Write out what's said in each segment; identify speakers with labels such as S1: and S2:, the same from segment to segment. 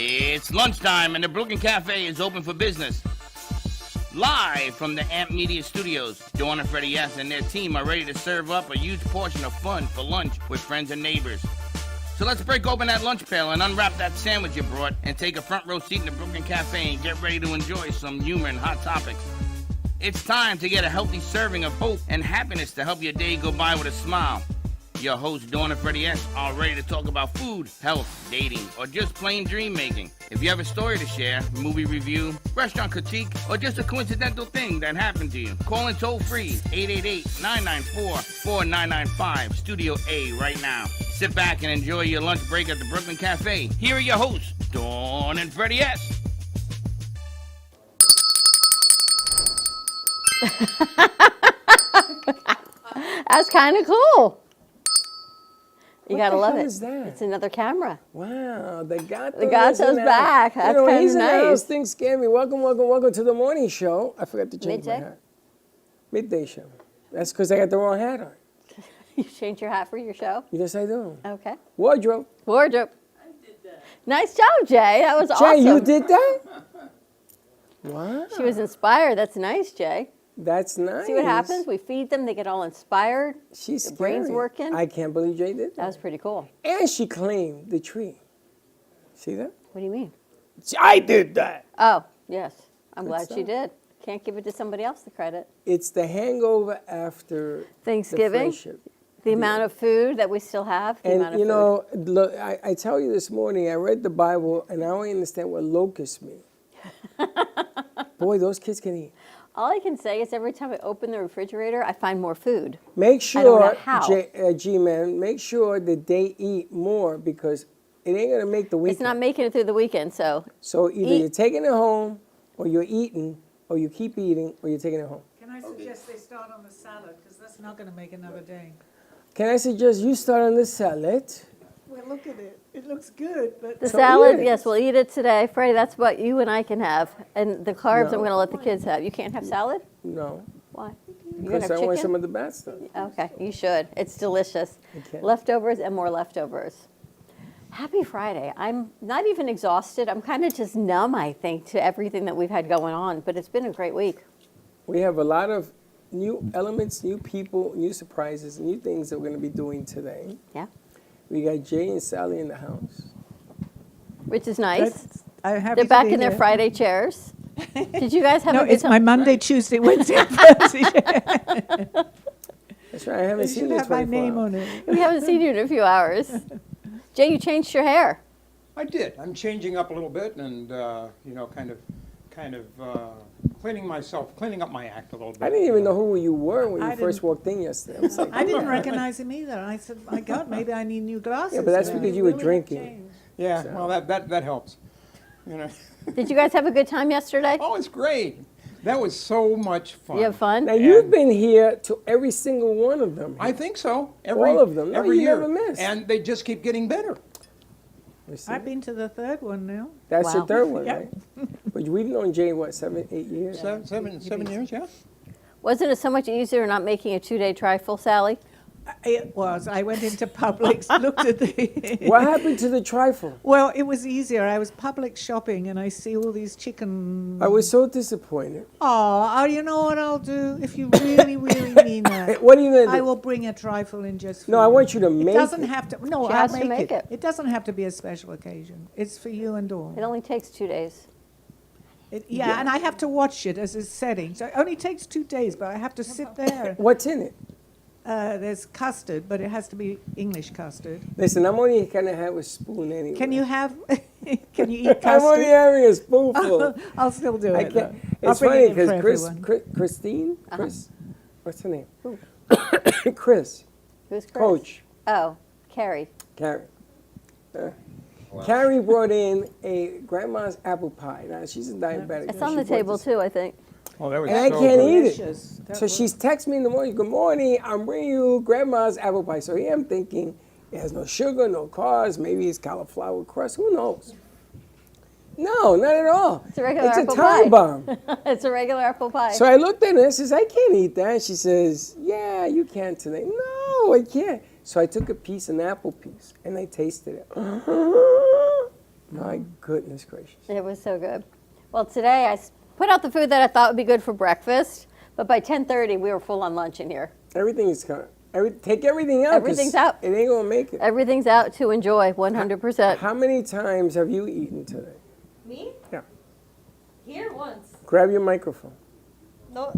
S1: It's lunchtime and the Brooklyn Cafe is open for business. Live from the Amp Media Studios, Dawn and Freddie S. and their team are ready to serve up a huge portion of fun for lunch with friends and neighbors. So let's break open that lunch pail and unwrap that sandwich you brought and take a front row seat in the Brooklyn Cafe and get ready to enjoy some humor and hot topics. It's time to get a healthy serving of hope and happiness to help your day go by with a smile. Your hosts, Dawn and Freddie S., are ready to talk about food, health, dating, or just plain dream making. If you have a story to share, movie review, restaurant critique, or just a coincidental thing that happened to you, call in toll free 888-994-4995, Studio A right now. Sit back and enjoy your lunch break at the Brooklyn Cafe. Here are your hosts, Dawn and Freddie S.
S2: That's kind of cool. You gotta love it.
S3: What is that?
S2: It's another camera.
S3: Wow, the Gato's
S2: back. That's kind
S3: he's
S2: of
S3: in the house.
S2: nice.
S3: Things scare me. Welcome to the morning show. I forgot to change
S2: Midday?
S3: my hat. Midday show. That's because I got the wrong hat on.
S2: You changed your hat for your show?
S3: Yes, I do.
S2: Okay.
S3: Wardrobe.
S2: I did that. Nice job, Jay. That was awesome.
S3: Jay, you did that? Wow.
S2: She was inspired. That's nice, Jay.
S3: That's nice.
S2: See what happens? We feed them. They get all inspired.
S3: She's
S2: Their brain's
S3: scary.
S2: working.
S3: I can't believe Jay did that.
S2: That was pretty cool.
S3: And she claimed the tree. See that?
S2: What do you mean?
S3: I did that.
S2: Oh, yes. I'm
S3: Good
S2: glad she
S3: stuff.
S2: did. Can't give it to somebody else the credit.
S3: It's the hangover after
S2: Thanksgiving.
S3: the friendship.
S2: The amount of food that we still have. The amount
S3: And
S2: of
S3: you
S2: food.
S3: know, look, I tell you this morning, I read the Bible and I don't understand what locusts mean. Boy, those kids can eat.
S2: All I can say is every time I open the refrigerator, I find more food.
S3: Make
S2: I don't know
S3: sure,
S2: how.
S3: G-Man, make sure that they eat more because it ain't going to make the weekend.
S2: It's not making it through the weekend, so
S3: So either
S2: eat.
S3: you're taking it home or you're eating or you keep eating or you're taking it home.
S4: Can I suggest they start on the salad, because that's not going to make another day.
S3: Can I suggest you start on the salad?
S4: Well, look at it. It looks good, but
S2: the
S3: So
S2: salad,
S3: eat it.
S2: yes, we'll eat it today. Freddie, that's what you and I can have. And the carbs
S3: No.
S2: I'm going to let the kids have. You can't have salad?
S3: No,
S2: Why? You're going
S3: because
S2: to
S3: I
S2: have
S3: want some
S2: chicken?
S3: of the bad stuff.
S2: Okay, you should. It's delicious.
S3: Okay.
S2: Leftovers and more leftovers. Happy Friday. I'm not even exhausted. I'm kind of just numb, I think, to everything that we've had going on. But it's been a great week.
S3: We have a lot of new elements, new people, new surprises, new things that we're going to be doing today.
S2: Yeah.
S3: We got Jay and Sally in the house.
S2: Which is nice.
S4: I'm happy
S2: They're
S4: to
S2: back
S4: be
S2: in their
S4: here.
S2: Friday chairs. Did you guys have
S4: No,
S2: a good
S4: it's
S2: time?
S4: my Monday, Tuesday, Wednesday, and Thursday.
S3: That's right, I haven't
S4: They
S3: seen
S4: should
S3: you
S4: have my
S3: 24
S4: name
S3: hours.
S4: on it.
S2: We haven't seen you in a few hours. Jay, you changed your hair.
S5: I did. I'm changing up a little bit and, kind of cleaning up my act a little bit.
S3: I didn't even know who you were when
S4: I
S3: you first
S4: didn't-
S3: walked in yesterday. I was like,
S4: I didn't recognize him either. I said, my God, maybe I need new glasses.
S3: Yeah, but that's
S4: today.
S3: because you were
S4: Really have
S3: drinking.
S4: changed.
S5: Yeah,
S3: So-
S5: well, that helps. You know.
S2: Did you guys have a good time yesterday?
S5: Oh, it's great. That was so much fun.
S2: You have fun?
S3: now you've been here to every single one of them.
S5: I think so.
S3: All of them. No,
S5: Every
S3: you
S5: year.
S3: never miss.
S5: And they just keep getting better.
S3: You see?
S4: I've been to the third one now.
S3: That's your
S2: Wow.
S3: third one,
S4: Yeah.
S3: right? But we've known Jay, what, 7, 8 years?
S5: Seven years, yeah.
S2: Wasn't it so much easier not making a 2-day trifle, Sally?
S4: It was. I went into Publix, looked at the...
S3: What happened to the trifle?
S4: Well, it was easier. I was Publix shopping, and I see all these chicken...
S3: I was so disappointed.
S4: Oh, you know what I'll do? If you really, really mean that,
S3: What are you going to
S4: I
S3: do?
S4: will bring a trifle in just for
S3: No, I
S4: you.
S3: want you to make
S4: It doesn't
S3: it.
S4: have to. No,
S2: She
S4: I'll
S2: has to make it.
S4: It doesn't have to be a special occasion. It's for you and Dawn.
S2: It only takes 2 days.
S4: Yeah, and I have to watch it as it's setting. So it only takes 2 days, but I have to sit there.
S3: What's in it?
S4: There's custard, but it has to be English custard.
S3: Listen, I'm only going to have a spoon anyway.
S4: Can you have? Can you eat
S3: I'm only
S4: custard?
S3: having a spoonful.
S4: I'll still do
S3: I
S4: it.
S3: can't.
S4: though. I'll
S3: It's
S4: bring
S3: funny
S4: it in for
S3: because
S4: everyone.
S3: Christine,
S2: Uh-huh.
S3: Chris, what's her name?
S2: Who?
S3: Chris,
S2: Who's Chris?
S3: Coach,
S2: Oh, Carrie.
S3: Carrie. Carrie brought in a grandma's apple pie. Now she's a diabetic.
S2: It's
S3: and
S2: on
S3: she
S2: the
S3: brought
S2: table
S3: this-
S2: too, I think.
S5: Oh, that was
S3: And I
S5: so
S3: can't
S5: good.
S3: eat it.
S4: Delicious. That
S3: So
S4: was-
S3: she's texting me in the morning, good morning, I'm bringing you grandma's apple pie. So here I'm thinking, it has no sugar, no carbs, maybe it's cauliflower crust, who knows? No, not at all.
S2: It's a regular
S3: It's a
S2: apple
S3: time
S2: pie.
S3: bomb.
S2: It's a regular apple pie.
S3: So I looked at her and I says, I can't eat that. And she says, yeah, you can today. No, I can't. So I took a piece, an apple piece, and I tasted it. My goodness gracious.
S2: It was so good. Well, today I put out the food that I thought would be good for breakfast, but by 10:30 we were full on lunch in here.
S3: Everything is coming. Take everything out. 'Cause
S2: Everything's out.
S3: It ain't gonna make it.
S2: Everything's out to enjoy 100%.
S3: How many times have you eaten today?
S6: Me?
S3: Yeah.
S6: Here once.
S3: Grab your microphone.
S6: No.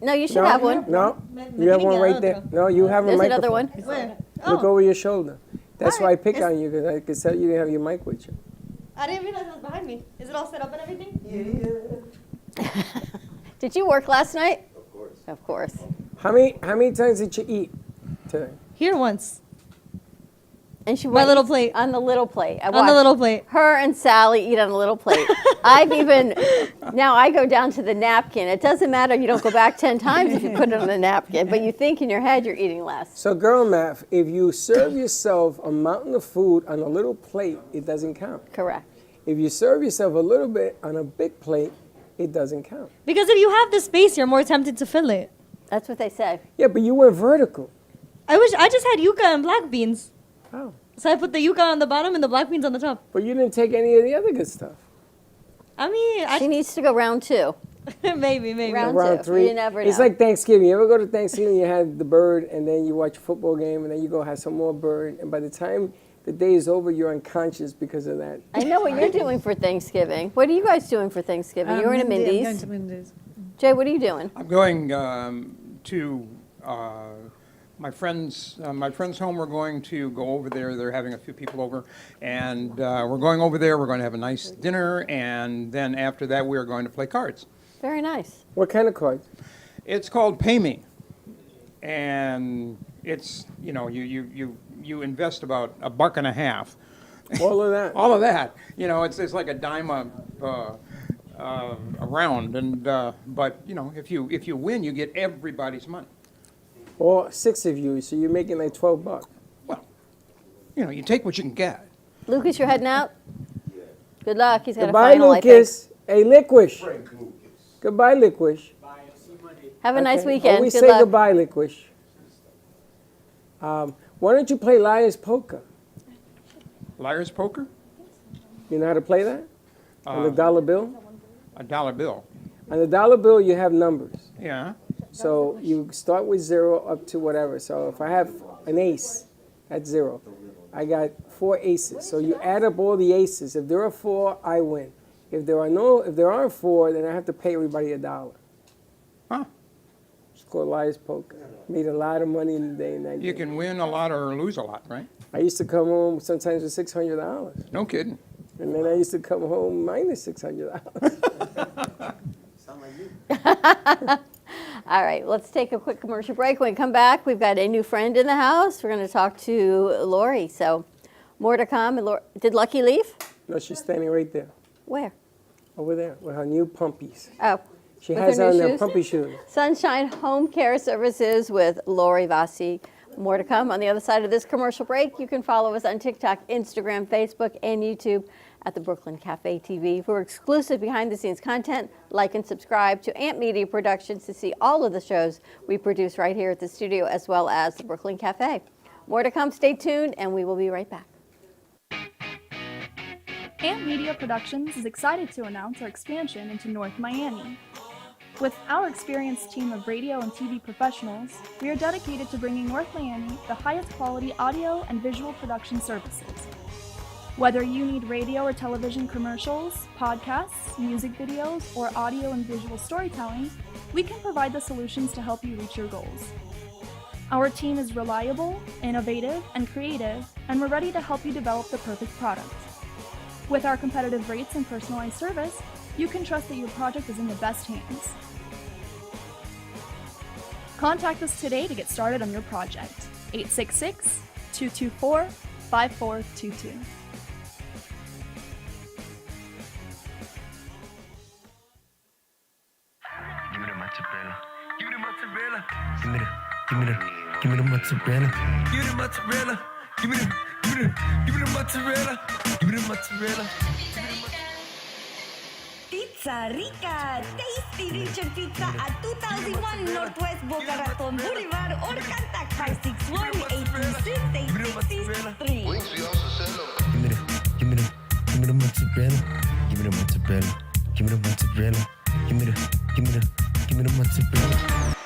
S2: No, you should have one.
S3: No, you have one right there. No, you have a
S2: There's
S3: microphone.
S2: another one.
S6: Where?
S3: Look over your shoulder. That's
S6: All
S3: why I
S6: right.
S3: pick on you, because I could tell you didn't have your mic with you.
S6: I didn't realize it was behind me. Is it all set up and everything?
S2: Did you work last night? Of course. Of course.
S3: How many times did you eat today?
S6: Here once.
S2: And she
S6: My
S2: went
S6: little plate.
S2: on the little plate. I
S6: On the
S2: watched
S6: little plate.
S2: Her and Sally eat on a little plate. Now I go down to the napkin. It doesn't matter. You don't go back 10 times if you put it on the napkin, but you think in your head you're eating less.
S3: So, girl math, if you serve yourself a mountain of food on a little plate, it doesn't count.
S2: Correct.
S3: If you serve yourself a little bit on a big plate, it doesn't count.
S6: Because if you have the space, you're more tempted to fill it.
S2: That's what they say.
S3: Yeah, but you went vertical.
S6: I just had yuca and black beans.
S3: Oh.
S6: So I put the yuca on the bottom and the black beans on the top.
S3: But you didn't take any of the other good stuff.
S6: I mean,
S2: She needs to go round 2.
S6: maybe.
S2: Round
S3: Round
S2: two.
S3: 3.
S2: You never
S3: It's
S2: know.
S3: like Thanksgiving. You ever go to Thanksgiving, you have the bird, and then you watch a football game, and then you go have some more bird, and by the time the day is over, you're unconscious because of that.
S2: I know what you're doing for Thanksgiving. What are you guys doing for Thanksgiving? You're in a
S4: I'm going
S2: Mindy's.
S4: to Mindy's.
S2: Jay, what are you doing?
S5: I'm going to my friend's home. We're going to go over there. They're having a few people over, and we're going over there. We're going to have a nice dinner, and then after that, we are going to play cards.
S2: Very nice.
S3: What kind of cards?
S5: It's called Pay Me, and it's you invest about $1.50.
S3: All of that.
S5: All of that, it's like a dime a round, and but if you win, you get everybody's money.
S3: All 6 of you, so you're making like $12.
S5: Well, you take what you can get.
S2: Lucas, you're heading out? Good luck. He's got
S3: Goodbye,
S2: a final,
S3: Lucas. Hey, Liquish. Goodbye, Liquish.
S2: I think. Have a nice
S3: Okay.
S2: weekend.
S3: Always
S2: Good
S3: say
S2: luck.
S3: goodbye, Liquish. Why don't you play Liar's Poker?
S5: Liar's poker,
S3: You know how to play that? On the dollar bill?
S5: a dollar bill.
S3: On the dollar bill, you have numbers.
S5: Yeah.
S3: So you start with 0 up to whatever. So if I have an ace, that's 0. I got 4 aces. So you add up all the aces. If there are 4, I win. If there aren't 4, then I have to pay everybody $1.
S5: Huh.
S3: It's called Liar's Poker. Made a lot of money in the day and that
S5: You
S3: game.
S5: can win a lot or lose a lot, right?
S3: I used to come home sometimes with $600.
S5: No kidding.
S3: And then I used to come home minus $600.
S2: All right, let's take a quick commercial break. When we come back, we've got a new friend in the house. We're going to talk to Lori. So more to come. And did Lucky leave?
S3: No, she's standing right there,
S2: Where?
S3: over there, with her new pumpies.
S2: Oh.
S3: She
S2: With
S3: has
S2: her
S3: on
S2: new
S3: her
S2: shoes?
S3: pumpy shoes.
S2: Sunshine Home Care Services with Lori Vasi. More to come. On the other side of this commercial break, you can follow us on TikTok, Instagram, Facebook, and YouTube at the Brooklyn Cafe TV. For exclusive behind-the-scenes content, like and subscribe to Amp Media Productions to see all of the shows we produce right here at the studio, as well as the Brooklyn Cafe. More to come. Stay tuned, and we will be right back.
S7: Amp Media Productions is excited to announce our expansion into North Miami. With our experienced team of radio and TV professionals, we are dedicated to bringing North Miami the highest quality audio and visual production services. Whether you need radio or television commercials, podcasts, music videos, or audio and visual storytelling, we can provide the solutions to help you reach your goals. Our team is reliable, innovative, and creative, and we're ready to help you develop the perfect product. With our competitive rates and personalized service, you can trust that your project is in the best hands. Contact us today to get started on your project. 866-224-5422.
S8: Give me the mozzarella. Give me the mozzarella. Give me the mozzarella. Give me the mozzarella. Give me the mozzarella. Give me the mozzarella.
S9: Pizza Rica, tasty Richard Pizza at 2001 Northwest Boca Raton Boulevard or contact 561-826-8663.
S8: Give me the mozzarella. Give me the mozzarella. Give me the mozzarella. Give me the mozzarella.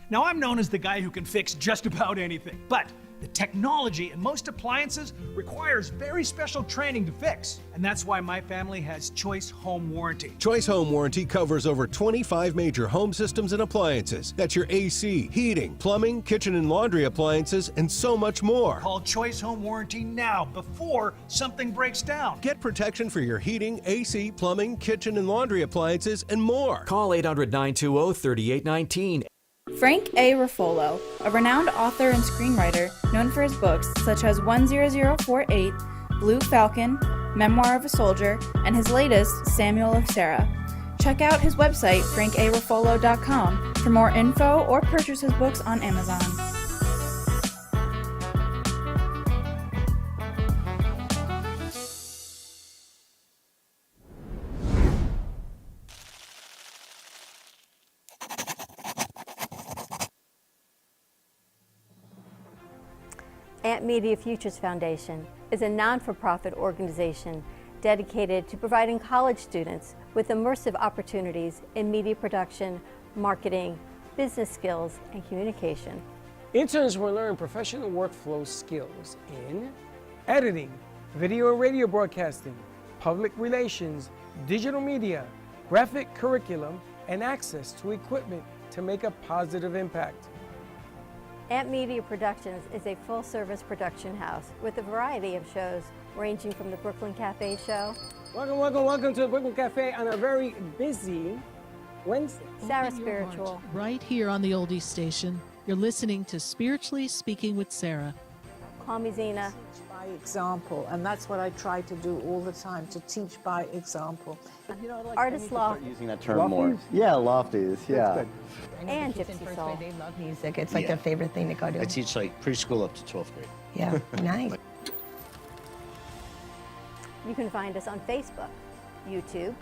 S10: Now, I'm known as the guy who can fix just about anything, but the technology in most appliances requires very special training to fix. And that's why my family has Choice Home Warranty.
S11: Choice Home Warranty covers over 25 major home systems and appliances. That's your AC, heating, plumbing, kitchen and laundry appliances, and so much more.
S10: Call Choice Home Warranty now before something breaks down.
S11: Get protection for your heating, AC, plumbing, kitchen and laundry appliances, and more.
S12: Call 800-920-3819.
S7: Frank A. Ruffolo, a renowned author and screenwriter known for his books such as 10048, Blue Falcon, Memoir of a Soldier, and his latest, Samuel of Sarah. Check out his website, frankaruffolo.com, for more info or purchase his books on Amazon.
S2: AMP Media Futures Foundation is a non-for-profit organization dedicated to providing college students with immersive opportunities in media production, marketing, business skills, and communication.
S3: Interns will learn professional workflow skills in editing, video and radio broadcasting, public relations, digital media, graphic curriculum, and access to equipment to make a positive impact.
S2: AMP Media Productions is a full-service production house with a variety of shows ranging from the Brooklyn Cafe show.
S3: Welcome to the Brooklyn Cafe on a very busy Wednesday.
S2: Sarah Spiritual.
S13: Right here on the Oldies Station, you're listening to Spiritually Speaking with Sarah.
S2: Call me Zena.
S4: Teach by example, and that's what I try to do all the time, to teach by example. You know, like
S2: Artist Law.
S14: Using that term more. Yeah, lofties, yeah.
S2: And Gypsy Soul.
S6: They love music. It's like their favorite thing to go to.
S14: I teach like preschool up to 12th grade.
S6: Yeah, nice.
S2: You can find us on Facebook, YouTube,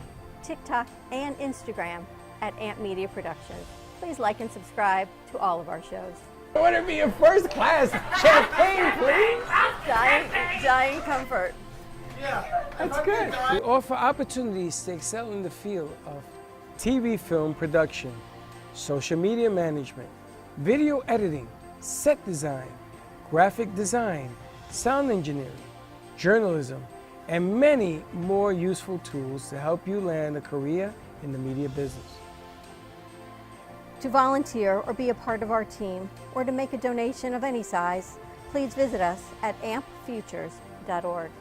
S2: TikTok, and Instagram at AMP Media Productions. Please like and subscribe to all of our shows.
S3: I want to be a first class champagne, please.
S2: Giant comfort.
S3: That's good. We offer opportunities to excel in the field of TV film production, social media management, video editing, set design, graphic design, sound engineering, journalism, and many more useful tools to help you land a career in the media business.
S2: To volunteer or be a part of our team, or to make a donation of any size, please visit us at ampfutures.org.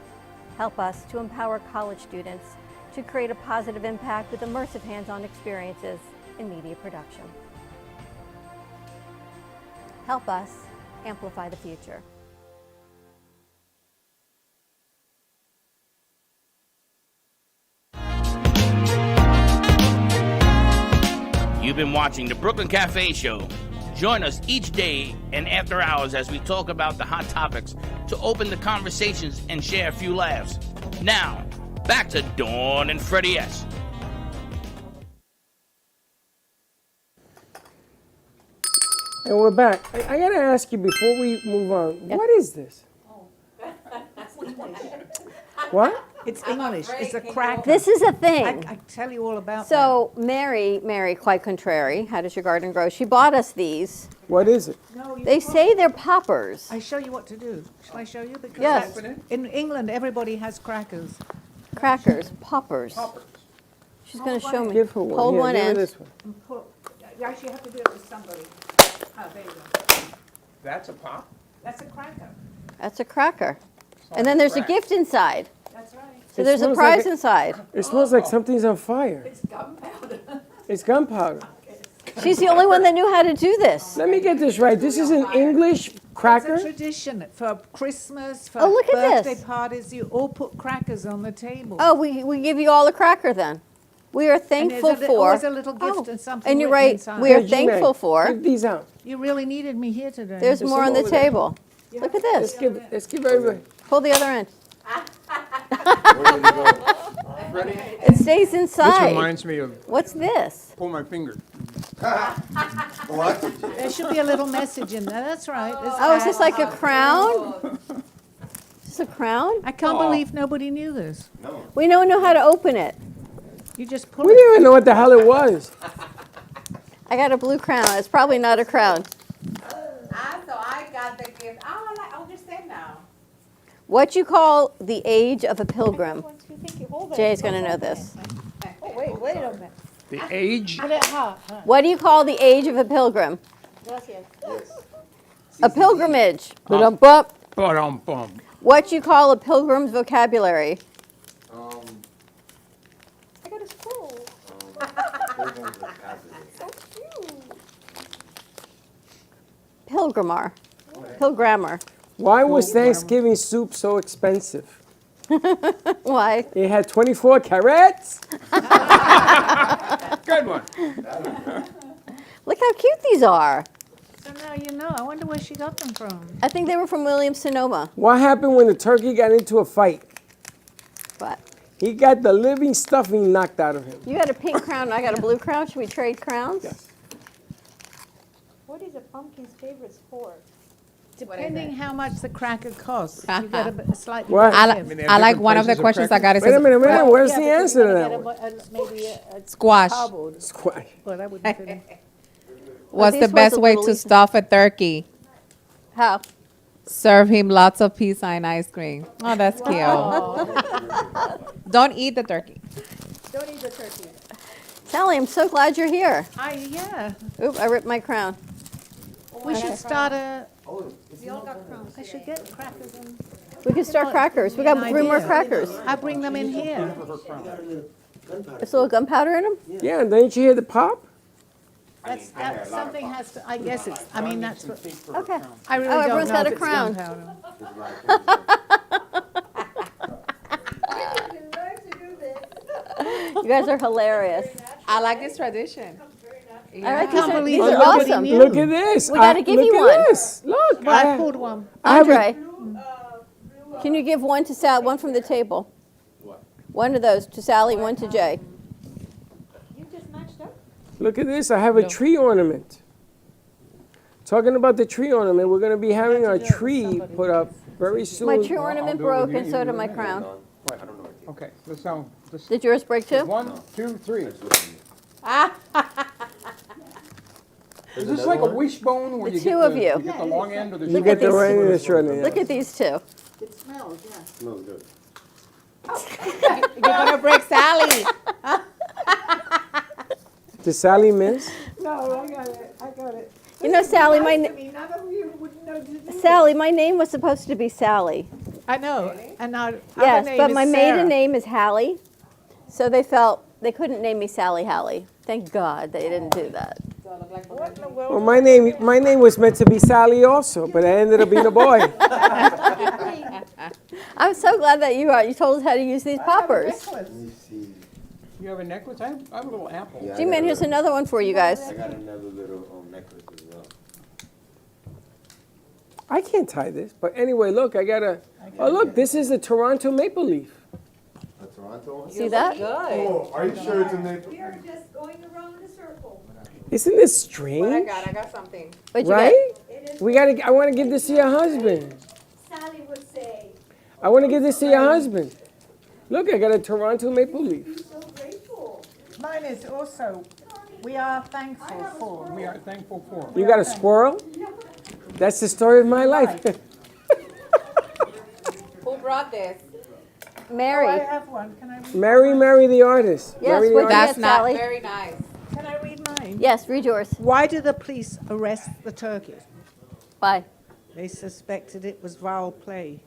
S2: Help us to empower college students to create a positive impact with immersive hands-on experiences in media production. Help us amplify the future.
S1: You've been watching the Brooklyn Cafe Show. Join us each day and after hours as we talk about the hot topics to open the conversations and share a few laughs. Now, back to Dawn and Freddie S.
S3: And we're back. I gotta ask you before we move on, what is this? What?
S4: It's English. It's a cracker.
S2: This is a thing.
S4: I tell you all about
S2: So Mary, quite contrary, how does your garden grow? She bought us these.
S3: What is it?
S4: that. No,
S2: They say they're poppers.
S4: I show you what to do. Shall I show you? Because
S2: Yes.
S4: in England, everybody has crackers.
S2: Crackers, poppers. She's going to show me.
S3: Give her one.
S2: Hold
S3: Here,
S2: one
S3: give her
S2: end.
S3: this one.
S4: You actually have to do it with somebody. Oh, there you go.
S5: That's a pop?
S4: That's a cracker.
S2: That's a cracker. And then there's a gift inside.
S4: That's right.
S2: So
S3: It
S2: there's a
S3: smells
S2: prize
S3: like
S2: inside.
S3: It smells like something's on fire.
S4: It's gunpowder.
S3: It's gunpowder.
S2: She's the only one that knew how to do this.
S3: Let me get this right. This is an English cracker?
S4: It's a tradition for Christmas, for
S2: Oh, look at
S4: birthday
S2: this.
S4: parties. You all put crackers on the table.
S2: Oh, we give you all a cracker then. We are thankful
S4: And there's
S2: for.
S4: always a little gift and something
S2: and you're
S4: written
S2: right.
S4: inside.
S2: We are
S3: Here, Gina,
S2: thankful for.
S3: Give these out.
S4: You really needed me here today.
S2: There's more on the
S3: over there.
S2: table. Look at this.
S3: Let's give everybody.
S2: Pull the other end. It stays
S5: This
S2: inside.
S5: reminds me of
S2: What's this?
S5: pull my finger.
S4: There should be a little message in there. That's right.
S2: Oh, is this like a crown? Is this a crown?
S4: I can't believe nobody knew this.
S2: We don't know how to open it.
S4: You just pull
S3: We
S4: it.
S3: didn't even know what the hell it was.
S2: I got a blue crown. It's probably not a crown.
S12: So I got the gift. I understand now.
S2: What you call the age of a pilgrim? Jay's going to know this.
S12: Oh, wait a minute.
S5: The age?
S2: What do you call the age of a pilgrim? A pilgrimage. Ba-dum-bum.
S5: Ba-dum-bum.
S2: What you call a pilgrim's vocabulary?
S12: I got a scroll. So cute.
S2: Pilgrimar. Pilgrammer.
S3: Why was Thanksgiving soup so expensive?
S2: Why?
S3: It had 24 carrots.
S5: Good one.
S2: Look how cute these are.
S4: So now you know. I wonder where she got them from.
S2: I think they were from Williams-Sonoma.
S3: What happened when the turkey got into a fight?
S2: What?
S3: He got the living stuffing knocked out of him.
S2: You got a pink crown and I got a blue crown. Should we trade crowns?
S3: Yes.
S6: What is a pumpkin's favorite sport?
S4: Depending how much the cracker costs, you get a slightly.
S3: What?
S15: I like one of the questions I got. It
S3: Wait a
S15: says
S3: minute. Where's the answer to that one?
S4: Maybe
S15: squash.
S3: Squash.
S4: Well, that wouldn't fit in.
S15: What's the
S2: these
S15: best
S2: ones
S15: way
S2: are
S15: to
S2: little-
S15: stuff a turkey?
S2: How?
S15: Serve him lots of pizza and ice cream. Oh, that's cute. Don't eat the turkey.
S6: Don't eat the turkey.
S2: Sally, I'm so glad you're here.
S4: Yeah.
S2: Oop, I ripped my crown.
S4: We should start a.
S6: We all got crumbs.
S4: I should get crackers and.
S2: We could start crackers. We got 3 more crackers.
S4: I bring them in here.
S2: There's a little gunpowder in them?
S3: Yeah, and didn't you hear the pop?
S4: That something has to. I guess it's. I mean, that's what.
S2: Okay.
S4: I really
S2: Oh,
S4: don't
S2: everyone's
S4: know
S2: got
S4: if
S2: a
S4: it's
S2: crown.
S4: gunpowder.
S2: You guys are hilarious.
S15: I like this tradition.
S2: I like
S4: can't believe
S2: these
S4: it.
S2: are
S4: Nobody
S2: awesome.
S4: knew.
S3: Look at this.
S2: We gotta give you
S3: look
S2: one.
S3: at this. Look.
S4: Well, I pulled one.
S3: I have a-
S2: Andre, can you give one to Sally, one from the table? One of those to Sally, one to Jay.
S6: You just matched up?
S3: Look at this. I have a tree ornament. Talking about the tree ornament, we're going to be having our tree put up very soon.
S2: My tree ornament broke and so did my crown.
S5: Okay, let's sound.
S2: Did yours break too?
S5: 1, 2, 3. Is this like a wishbone where
S2: The
S5: you
S2: two
S5: get
S2: of you.
S5: get the long end or the
S3: You
S5: short
S3: get the
S5: end?
S3: right and the short end.
S2: Look at these two.
S12: It smells, yeah.
S14: Smells good.
S15: You're gonna break Sally.
S3: Did Sally miss?
S4: No, I got it.
S2: You know, Sally,
S4: None of you would know.
S2: Sally, my name was supposed to be Sally.
S4: I know, and now.
S2: Yes, but my maiden name is Hallie. So they felt they couldn't name me Sally Hallie. Thank God they didn't do that.
S3: Well, my name was meant to be Sally also, but I ended up being a boy.
S2: I'm so glad that you told us how to use these poppers.
S5: You have a necklace? I have a little apple.
S14: Yeah,
S2: G-Man, here's another one for you guys.
S14: I got another little necklace as well.
S3: I can't tie this, but anyway, look, I got a. Oh, look, this is a Toronto maple leaf.
S14: A Toronto one?
S2: See that?
S14: Oh, are you sure it's a maple?
S6: We are just going around in a circle.
S3: Isn't this strange?
S15: I got something.
S2: What'd you
S3: Right?
S2: get?
S3: I want to give this to your husband.
S6: Sally would say,
S3: I want to give this to your husband. Look, I got a Toronto maple leaf.
S6: so grateful.
S4: Mine is also. We are thankful for.
S5: We are thankful for.
S3: You got a squirrel? That's the story of my life.
S15: Who brought this?
S2: Mary.
S4: I have one. Can I read?
S3: Mary the artist.
S2: Yes,
S3: Mary the
S2: what'd you
S3: artist.
S2: get, Sally?
S15: Very nice.
S4: Can I read mine?
S2: Yes, read yours.
S4: Why did the police arrest the turkey?
S2: Bye.
S4: They suspected it was foul play.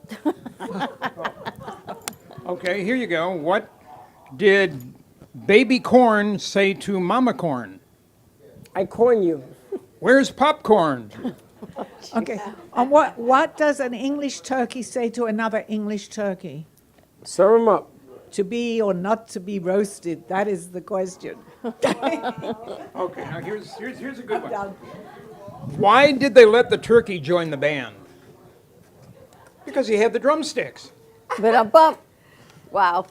S5: Okay, here you go. What did baby corn say to mama corn?
S3: I corn you.
S5: Where's popcorn?
S4: Okay. And what does an English turkey say to another English turkey?
S3: Serve them up.
S4: To be or not to be roasted? That is the question.
S5: Okay, now here's a good one. Why did they let the turkey join the band? Because he had the drumsticks.
S2: But bump. Wow.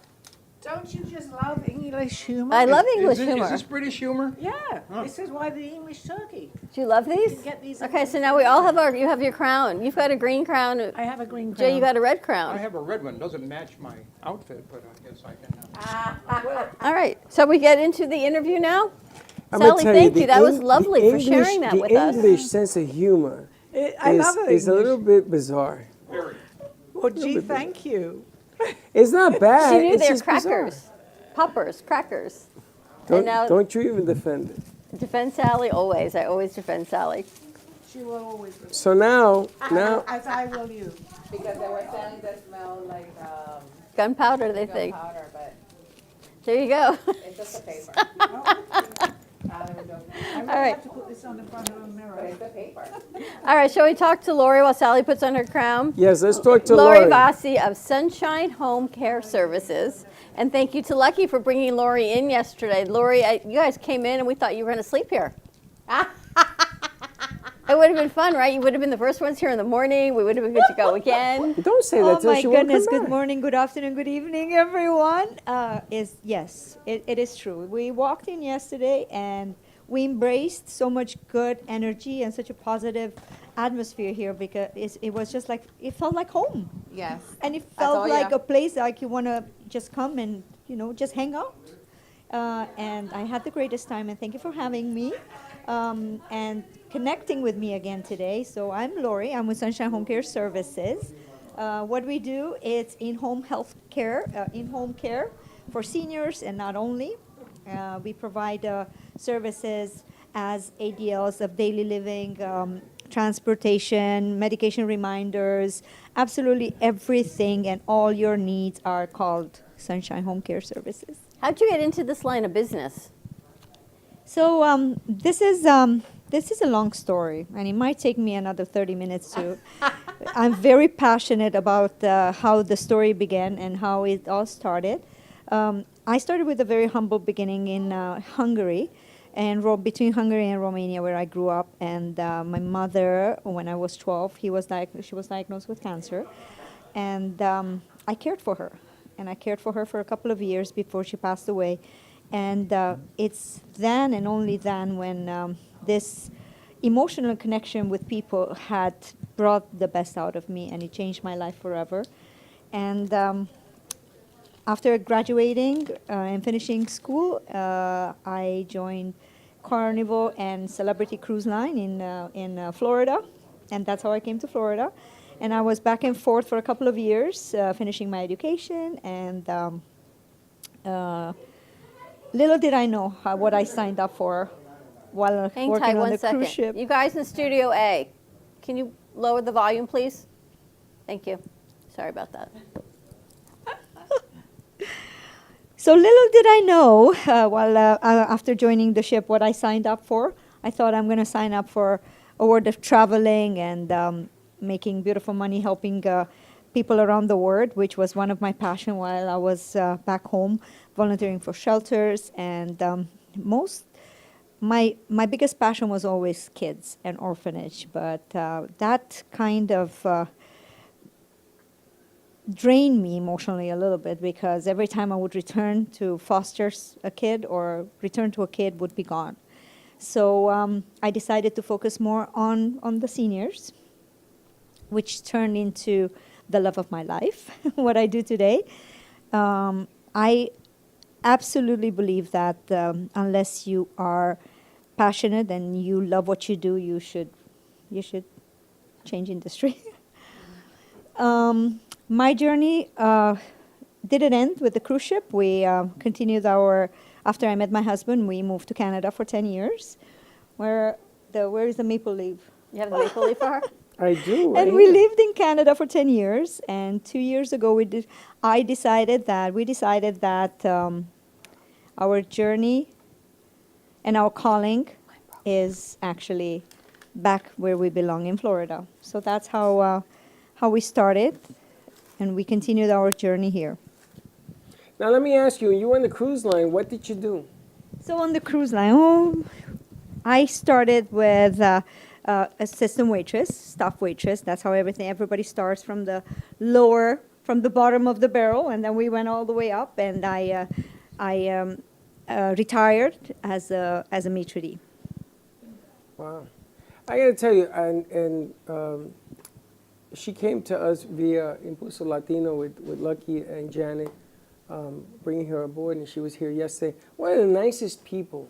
S4: Don't you just love English humor?
S2: I love English
S5: Is
S2: humor.
S5: this British humor?
S4: Yeah,
S5: Huh.
S4: this is why the English turkey.
S2: Do you love these?
S4: You get these
S2: Okay, so now we all have you have your crown. You've got a green crown.
S4: I have a green
S2: Jay,
S4: crown.
S2: you got a red
S5: I
S2: crown.
S5: have a red one. Doesn't match my outfit, but I guess I can.
S2: All right, so we get into the interview now?
S3: I'm gonna
S2: Sally,
S3: tell
S2: thank
S3: the
S2: you. That was
S3: Eng- the
S2: lovely for
S3: English-
S2: sharing that with us.
S3: The English sense of humor
S4: I love it.
S3: is a little bit bizarre.
S4: Well, gee, thank you.
S3: It's not bad.
S2: She knew
S3: it's
S2: they're
S3: just bizarre.
S2: crackers. Poppers, crackers. And now,
S3: Don't you even defend it.
S2: defend Sally always. I always defend Sally.
S4: She will always be.
S3: So now,
S4: As I will you.
S12: Because they were saying they smell like
S2: Gunpowder, they think.
S12: gunpowder, but
S2: There you go.
S12: it's just a paper.
S4: I will
S2: All right.
S4: have to put this on the front of a mirror.
S12: It's a paper.
S2: All right, shall we talk to Lori while Sally puts on her crown?
S3: yes, let's talk to
S2: Lori
S3: Lori.
S2: Vasi of Sunshine Home Care Services. And thank you to Lucky for bringing Lori in yesterday. Lori, you guys came in and we thought you were going to sleep here. It would have been fun, right? You would have been the first ones here in the morning. We would have been good to go again.
S3: Don't say that
S16: Oh
S3: till
S16: my
S3: she won't
S16: goodness!
S3: come
S16: Good
S3: back.
S16: morning, good afternoon, good evening, everyone. Yes, it is true. We walked in yesterday and we embraced so much good energy and such a positive atmosphere here because it was just like it felt like home,
S15: Yes.
S16: and it
S15: That's all,
S16: felt like
S15: yeah.
S16: a place like you want to just come and just hang out. And I had the greatest time, and thank you for having me. And connecting with me again today. So I'm Lori. I'm with Sunshine Home Care Services. What we do is in-home health care, in-home care for seniors, and not only. We provide services as ADLs of daily living, transportation, medication reminders, absolutely everything, and all your needs are called Sunshine Home Care Services.
S2: How'd you get into this line of business?
S16: So this is a long story, and it might take me another 30 minutes to. I'm very passionate about how the story began and how it all started. I started with a very humble beginning in Hungary, and between Hungary and Romania, where I grew up. And my mother, when I was 12, she was diagnosed with cancer, and I cared for her, and I cared for her for a couple of years before she passed away. And it's then and only then when this emotional connection with people had brought the best out of me, and it changed my life forever. And after graduating and finishing school, I joined Carnival and Celebrity Cruise Line in Florida, and that's how I came to Florida. And I was back and forth for a couple of years, finishing my education, and little did I know what I signed up for while
S2: Hang
S16: working
S2: tight
S16: on
S2: one
S16: the
S2: second.
S16: cruise ship.
S2: You guys in Studio A, can you lower the volume, please? Thank you. Sorry about that.
S16: So little did I know, after joining the ship, what I signed up for. I thought I'm going to sign up for a world of traveling and making beautiful money, helping people around the world, which was one of my passion while I was back home, volunteering for shelters. And my biggest passion was always kids and orphanage, but that kind of drained me emotionally a little bit, because every time I would return to foster a kid or return to a kid would be gone. So I decided to focus more on the seniors, which turned into the love of my life, what I do today. I absolutely believe that unless you are passionate and you love what you do, you should change industry. My journey didn't end with the cruise ship. We continued after I met my husband, we moved to Canada for 10 years. Where is the maple leaf?
S2: You have the maple leaf for her?
S3: I do.
S16: And we lived in Canada for 10 years. And 2 years ago, we decided that our journey and our calling is actually back where we belong in Florida. So that's how we started, and we continued our journey here.
S3: Now let me ask you, you were on the cruise line, what did you do?
S16: So on the cruise line, I started with assistant waitress, staff waitress. That's how everybody starts, from the lower from the bottom of the barrel, and then we went all the way up, and I retired as a maitre d'.
S3: Wow. I got to tell you, and she came to us via Impulso Latino with Lucky and Janet, bringing her aboard, and she was here yesterday. One of the nicest people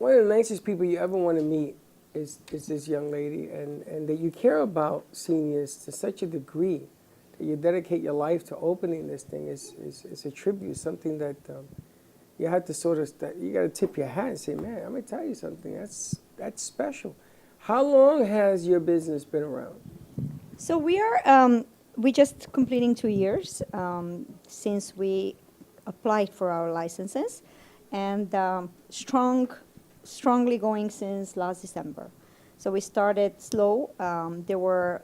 S3: you ever want to meet is this young lady, and that you care about seniors to such a degree that you dedicate your life to opening this thing is a tribute, something that you have to sort of, you got to tip your hat and say, man, I'm going to tell you something, that's special. How long has your business been around?
S16: So we just completing 2 years since we applied for our licenses, and strongly going since last December. So we started slow. There were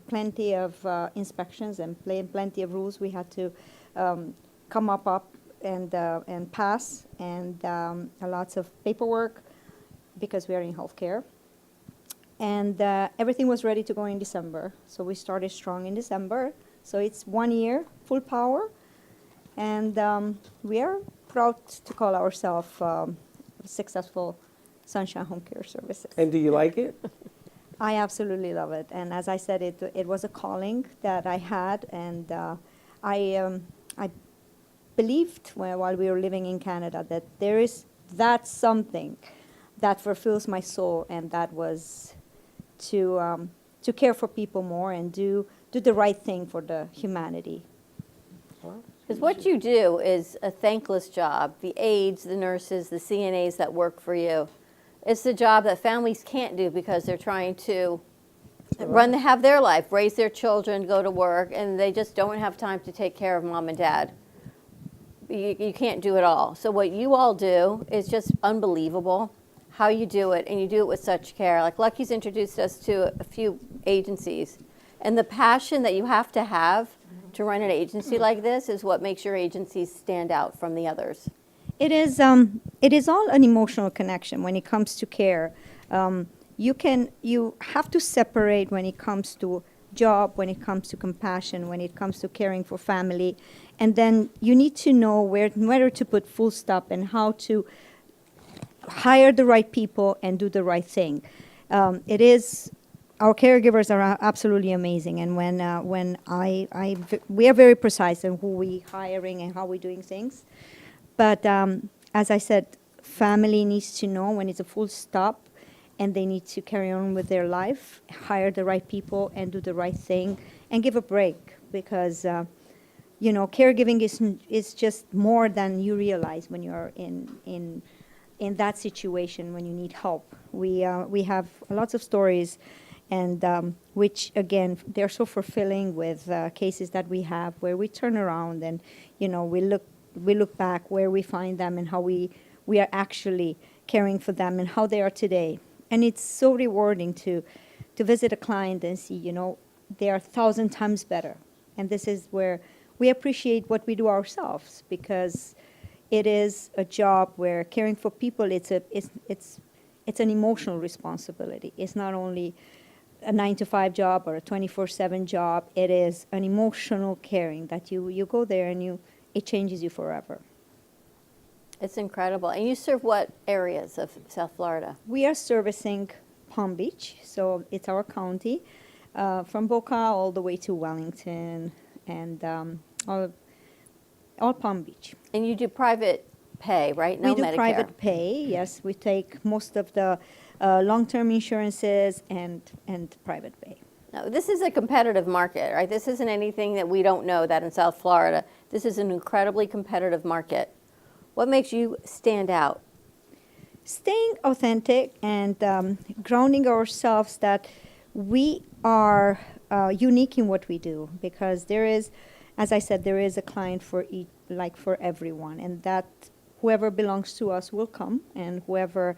S16: plenty of inspections and plenty of rules we had to come up and pass, and lots of paperwork because we are in healthcare. And everything was ready to go in December. So we started strong in December. So it's 1 year, full power. And we are proud to call ourselves successful Sunshine Home Care Services.
S3: And do you like it?
S16: I absolutely love it. And as I said, it was a calling that I had. And I believed while we were living in Canada that that's something that fulfills my soul, and that was to care for people more and do the right thing for the humanity.
S2: Because what you do is a thankless job. The aides, the nurses, the CNAs that work for you, it's the job that families can't do because they're trying to have their life, raise their children, go to work, and they just don't have time to take care of mom and dad. You can't do it all. So what you all do is just unbelievable. How you do it, and you do it with such care. Like Lucky's introduced us to a few agencies, and the passion that you have to run an agency like this is what makes your agencies stand out from the others.
S16: It is all an emotional connection when it comes to care. You have to separate when it comes to job, when it comes to compassion, when it comes to caring for family, and then you need to know where to put full stop and how to hire the right people and do the right thing. Our caregivers are absolutely amazing, and when we are very precise in who we hiring and how we're doing things. But as I said, family needs to know when it's a full stop, and they need to carry on with their life, hire the right people, and do the right thing, and give a break, because caregiving is just more than you realize when you're in that situation when you need help. We have lots of stories, and which again they're so fulfilling with cases that we have where we turn around and we look back where we find them and how we are actually caring for them and how they are today. And it's so rewarding to visit a client and see they are 1,000 times better. And this is where we appreciate what we do ourselves, because it is a job where caring for people, it's an emotional responsibility. It's not only a 9-to-5 job or a 24/7 job. It is an emotional caring that you go there and it changes you forever.
S2: It's incredible. And you serve what areas of South Florida?
S16: We are servicing Palm Beach, so it's our county, from Boca all the way to Wellington, and all Palm Beach.
S2: And you do private pay, right? No
S16: we do
S2: Medicare.
S16: Private pay, yes. We take most of the long-term insurances and private pay.
S2: Now, this is a competitive market, right? This isn't anything that we don't know that in South Florida. This is an incredibly competitive market. What makes you stand out?
S16: Staying authentic and grounding ourselves that we are unique in what we do, because there is, as I said, there is a client for each, like for everyone, and that whoever belongs to us will come, and whoever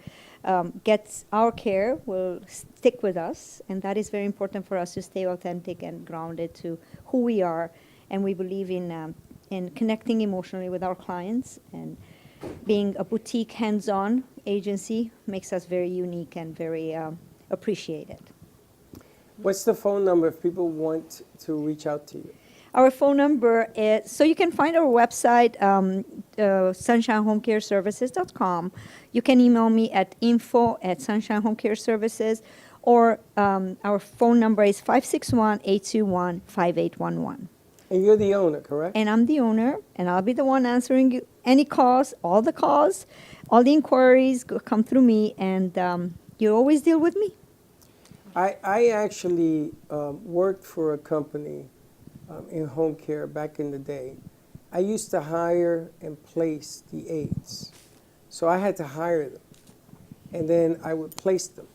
S16: gets our care will stick with us, and that is very important for us to stay authentic and grounded to who we are, and we believe in connecting emotionally with our clients, and being a boutique hands-on agency makes us very unique and very appreciated.
S3: What's the phone number if people want to reach out to you?
S16: Our phone number is, so you can find our website, sunshinehomecareservices.com. You can email me at info@sunshinehomecareservices, or our phone number is 561-821-5811.
S3: And you're the owner, correct?
S16: And I'm the owner, and I'll be the one answering you any calls, all the inquiries come through me, and you always deal with me.
S3: I actually worked for a company in home care back in the day. I used to hire and place the aides. So I had to hire them, and then I would place them.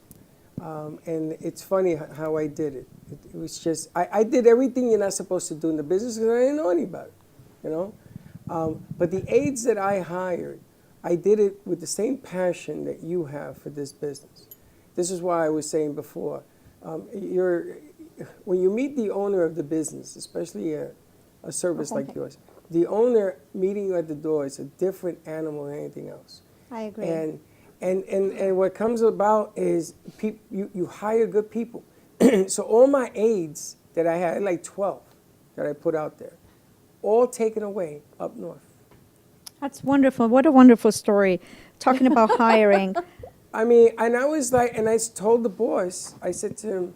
S3: And it's funny how I did it. It was just, I did everything you're not supposed to do in the business because I didn't know any about it, you know? But the aides that I hired, I did it with the same passion that you have for this business. This is why I was saying before, when you meet the owner of the business, especially a service like yours, the owner meeting you at the door is a different animal than anything else.
S16: I agree.
S3: And what comes about is you hire good people. So all my aides that I had, like 12 that I put out there, all taken away up north.
S16: That's wonderful. What a wonderful story. Talking about hiring.
S3: I mean, and I was like, and I told the boss, I said to him,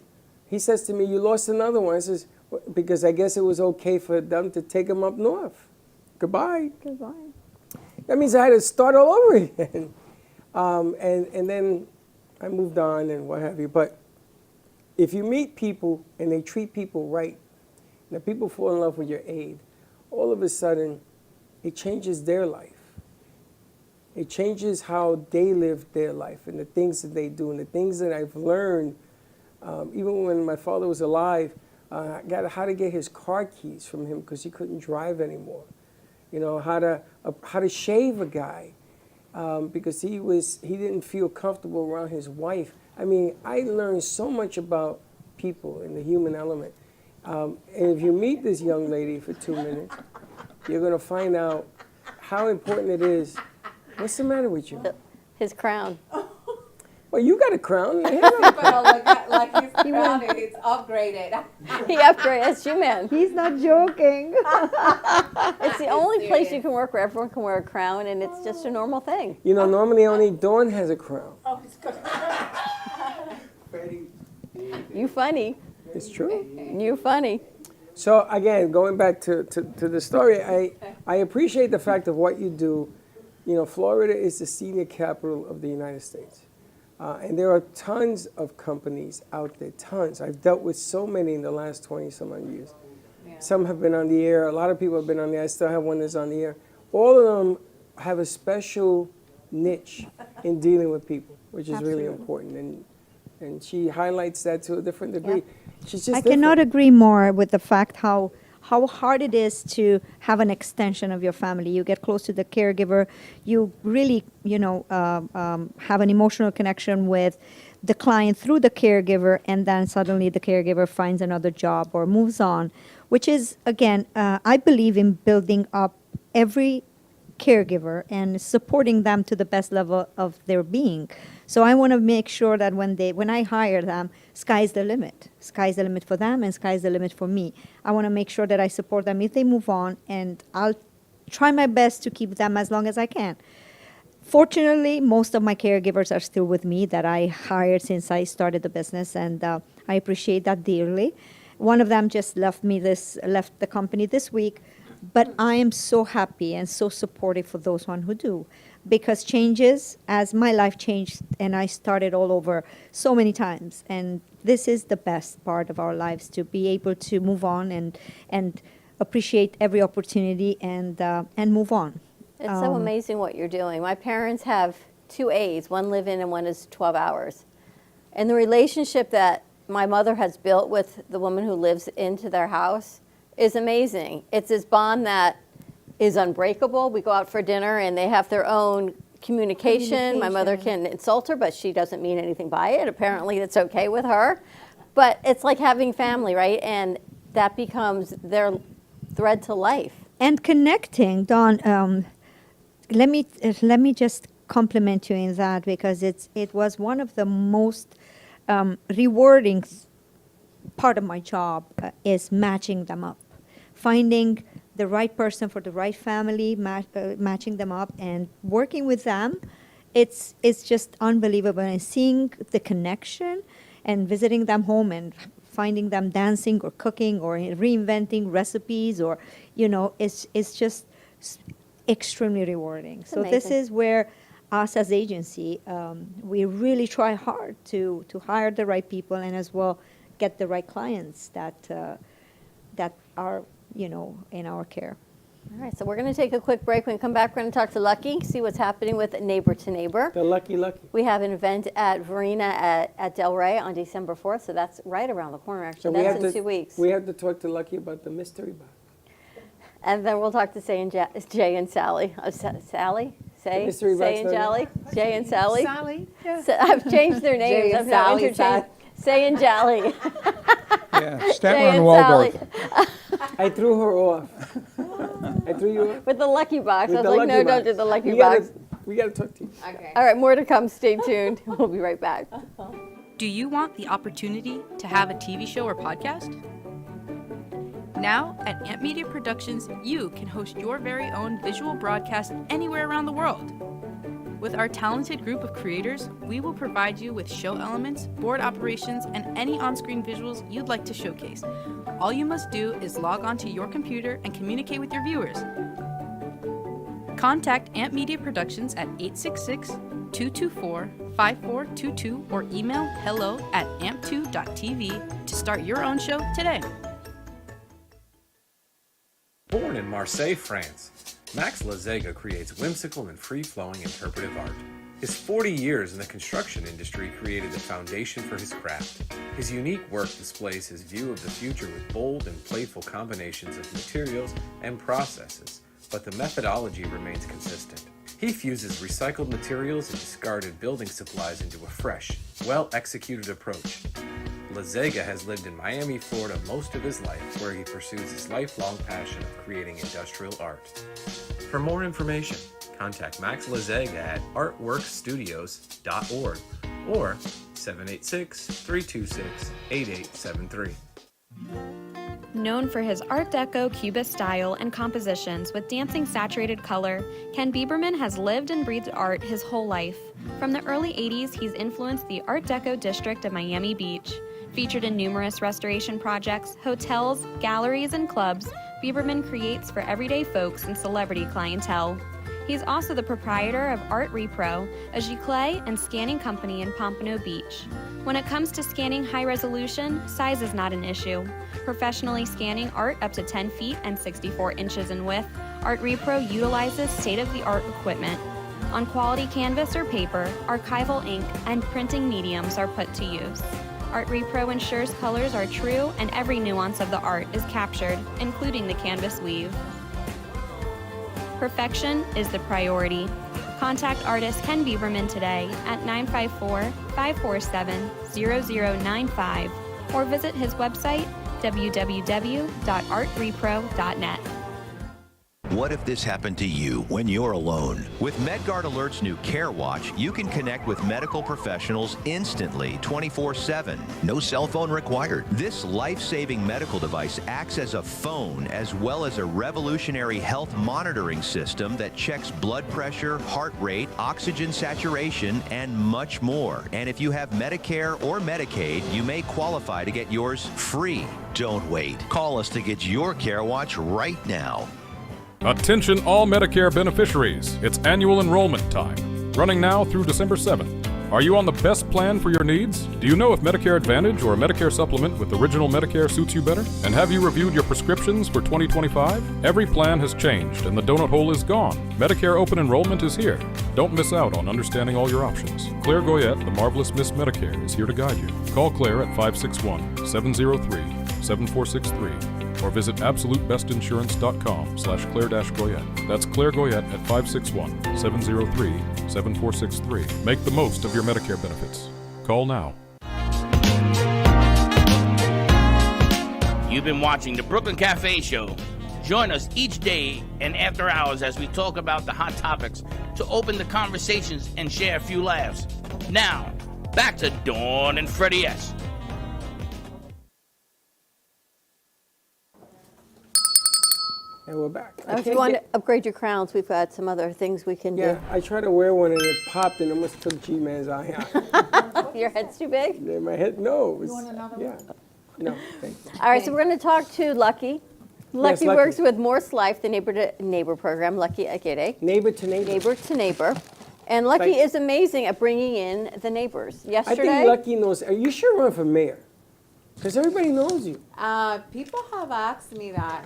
S3: he says to me, you lost another one. I says, because I guess it was okay for them to take him up north. Goodbye.
S16: Goodbye.
S3: That means I had to start all over again. And then I moved on and what have you. But if you meet people and they treat people right, and the people fall in love with your aide, all of a sudden, it changes their life. It changes how they live their life and the things that they do and the things that I've learned. Even when my father was alive, I got how to get his car keys from him because he couldn't drive anymore. You know, how to shave a guy because he didn't feel comfortable around his wife. I mean, I learned so much about people and the human element. And if you meet this young lady for 2 minutes, you're going to find out how important it is. What's the matter with you?
S2: His crown.
S3: Well, you got a crown.
S12: Like his crown is upgraded.
S2: He upgraded. That's you, man.
S16: He's not joking.
S2: It's the only place you can work where everyone can wear a crown, and it's just a normal thing.
S3: You know, normally only Dawn has a crown.
S12: Oh, it's good.
S2: You funny.
S3: It's true.
S2: You funny.
S3: So again, going back to the story, I appreciate the fact of what you do. You know, Florida is the senior capital of the United States. And there are tons of companies out there, tons. I've dealt with so many in the last 20-some-odd years. Yeah. Some have been on the air. A lot of people have been on the air. I still have one that's on the air. All of them have a special niche in dealing with people, which is really important. And she highlights that to a different degree.
S16: Yeah.
S3: She's just
S16: I cannot
S3: different.
S16: agree more with the fact how hard it is to have an extension of your family. You get close to the caregiver. You really, have an emotional connection with the client through the caregiver, and then suddenly the caregiver finds another job or moves on, which is, again, I believe in building up every caregiver and supporting them to the best level of their being. So I want to make sure that when I hire them, sky's the limit. Sky's the limit for them, and sky's the limit for me. I want to make sure that I support them if they move on, and I'll try my best to keep them as long as I can. Fortunately, most of my caregivers are still with me that I hired since I started the business, and I appreciate that dearly. One of them just left the company this week, but I am so happy and so supportive for those one who do. Because changes, as my life changed, and I started all over so many times. And this is the best part of our lives, to be able to move on and appreciate every opportunity and move on.
S2: It's so amazing what you're doing. My parents have 2 aides, one live-in and one is 12 hours. And the relationship that my mother has built with the woman who lives into their house is amazing. It's this bond that is unbreakable. We go out for dinner and they have their own communication. My mother can insult her, but she doesn't mean anything by it. Apparently it's okay with her. But it's like having family, right? And that becomes their thread to life.
S16: And connecting, Dawn, let me just compliment you in that, because it was one of the most rewarding part of my job is matching them up. finding the right person for the right family, matching them up and working with them. It's just unbelievable. And seeing the connection and visiting them home and finding them dancing or cooking or reinventing recipes or, it's just extremely rewarding. So this is where us as agency, we really try hard to hire the right people and as well get the right clients that are, in our care.
S2: All right, so we're going to take a quick break. When we come back, we're going to talk to Lucky, see what's happening with Neighbor to Neighbor.
S3: The Lucky.
S2: We have an event at Verena at Del Rey on December 4th, so that's right around the corner, actually.
S3: So
S2: that's in 2 weeks.
S3: We have to talk to Lucky about the mystery box.
S2: And then we'll talk to Jay and Sally. Sally? Say and Jolly? Jay and Sally?
S4: Sally? Yeah.
S2: So I've changed their names.
S15: Jay and
S2: I've now
S15: Sally,
S2: interchanged. Say and Jolly.
S5: Yeah,
S2: Jay
S5: Statler and
S2: and
S5: Waldorf.
S3: I threw her off. I threw you off.
S2: With the Lucky Box.
S3: With
S2: I
S3: the
S2: was like,
S3: Lucky
S2: no, don't
S3: Box.
S2: do the Lucky
S3: We
S2: Box.
S3: We got to talk to you.
S15: Okay.
S2: All right, more to come. Stay tuned. We'll be right back.
S17: Do you want the opportunity to have a TV show or podcast? Now, at Amp Media Productions, you can host your very own visual broadcast anywhere around the world. With our talented group of creators, we will provide you with show elements, board operations, and any on-screen visuals you'd like to showcase. All you must do is log onto your computer and communicate with your viewers. Contact Amp Media Productions at 866-224-5422 or email hello@amp2.tv to start your own show today.
S18: Born in Marseille, France, Max Lazega creates whimsical and free-flowing interpretive art. His 40 years in the construction industry created the foundation for his craft. His unique work displays his view of the future with bold and playful combinations of materials and processes, but the methodology remains consistent. He fuses recycled materials and discarded building supplies into a fresh, well-executed approach. Lazega has lived in Miami, Florida most of his life, where he pursues his lifelong passion of creating industrial art. For more information, contact Max Lazega at artworkstudios.org or 786-326-8873.
S19: Known for his Art Deco Cubist style and compositions with dancing saturated color, Ken Bieberman has lived and breathed art his whole life. From the early 80s, he's influenced the Art Deco district of Miami Beach. Featured in numerous restoration projects, hotels, galleries, and clubs, Bieberman creates for everyday folks and celebrity clientele. He's also the proprietor of Art Repro, a giclée and scanning company in Pompano Beach. When it comes to scanning high resolution, size is not an issue. Professionally scanning art up to 10 feet and 64 inches in width, Art Repro utilizes state-of-the-art equipment. On quality canvas or paper, archival ink and printing mediums are put to use. Art Repro ensures colors are true and every nuance of the art is captured, including the canvas weave. Perfection is the priority. Contact artist Ken Bieberman today at 954-547-0095 or visit his website www.artrepro.net.
S20: What if this happened to you when you're alone? With MedGuard Alert's new Care Watch, you can connect with medical professionals instantly, 24/7. No cell phone required. This life-saving medical device acts as a phone as well as a revolutionary health monitoring system that checks blood pressure, heart rate, oxygen saturation, and much more. And if you have Medicare or Medicaid, you may qualify to get yours free. Don't wait. Call us to get your Care Watch right now.
S21: Attention all Medicare beneficiaries. It's annual enrollment time, running now through December 7th. Are you on the best plan for your needs? Do you know if Medicare Advantage or a Medicare supplement with Original Medicare suits you better? And have you reviewed your prescriptions for 2025? Every plan has changed and the donut hole is gone. Medicare open enrollment is here. Don't miss out on understanding all your options. Claire Goyette, the marvelous Miss Medicare, is here to guide you. Call Claire at 561-703-7463. or visit absolutebestinsurance.com/Claire-Goyette. That's Claire Goyette at 561-703-7463. Make the most of your Medicare benefits. Call now.
S1: You've been watching the Brooklyn Cafe Show. Join us each day and after hours as we talk about the hot topics to open the conversations and share a few laughs. Now, back to Dawn and Freddie S.
S3: And we're back.
S2: If you want to upgrade your crowns, we've got some other things we can
S3: Yeah,
S2: do.
S3: I tried to wear one and it popped and almost took G-Man's eye out.
S2: Your head's too big?
S3: Yeah, my head, no. It was,
S4: You want another
S3: yeah. No, thank you.
S2: All right, so we're going to talk to Lucky. Lucky
S3: Lucky.
S2: works with Morse Life, the neighbor to neighbor program, Lucky Agede.
S3: Neighbor to neighbor.
S2: Neighbor to neighbor. And Lucky
S3: Like-
S2: is amazing at bringing in the neighbors.
S3: I
S2: Yesterday,
S3: think Lucky knows. You should run for mayor. Because everybody knows you.
S15: People have asked me that.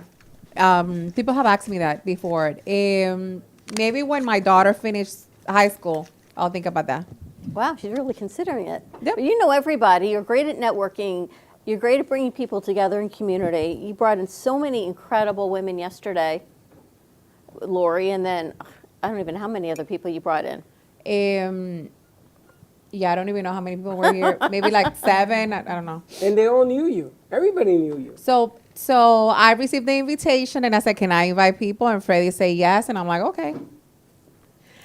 S15: People have asked me that before. Maybe when my daughter finished high school, I'll think about that.
S2: wow, she's really considering it. But you know everybody. You're great at networking. You're great at bringing people together in community. You brought in so many incredible women yesterday, Lori, and then I don't even know how many other people you brought in.
S15: Yeah, I don't even know how many people were here. Maybe like 7. I don't know.
S3: And they all knew you. Everybody knew you.
S15: So I received the invitation and I said, can I invite people? And Freddie said yes. And I'm like, okay.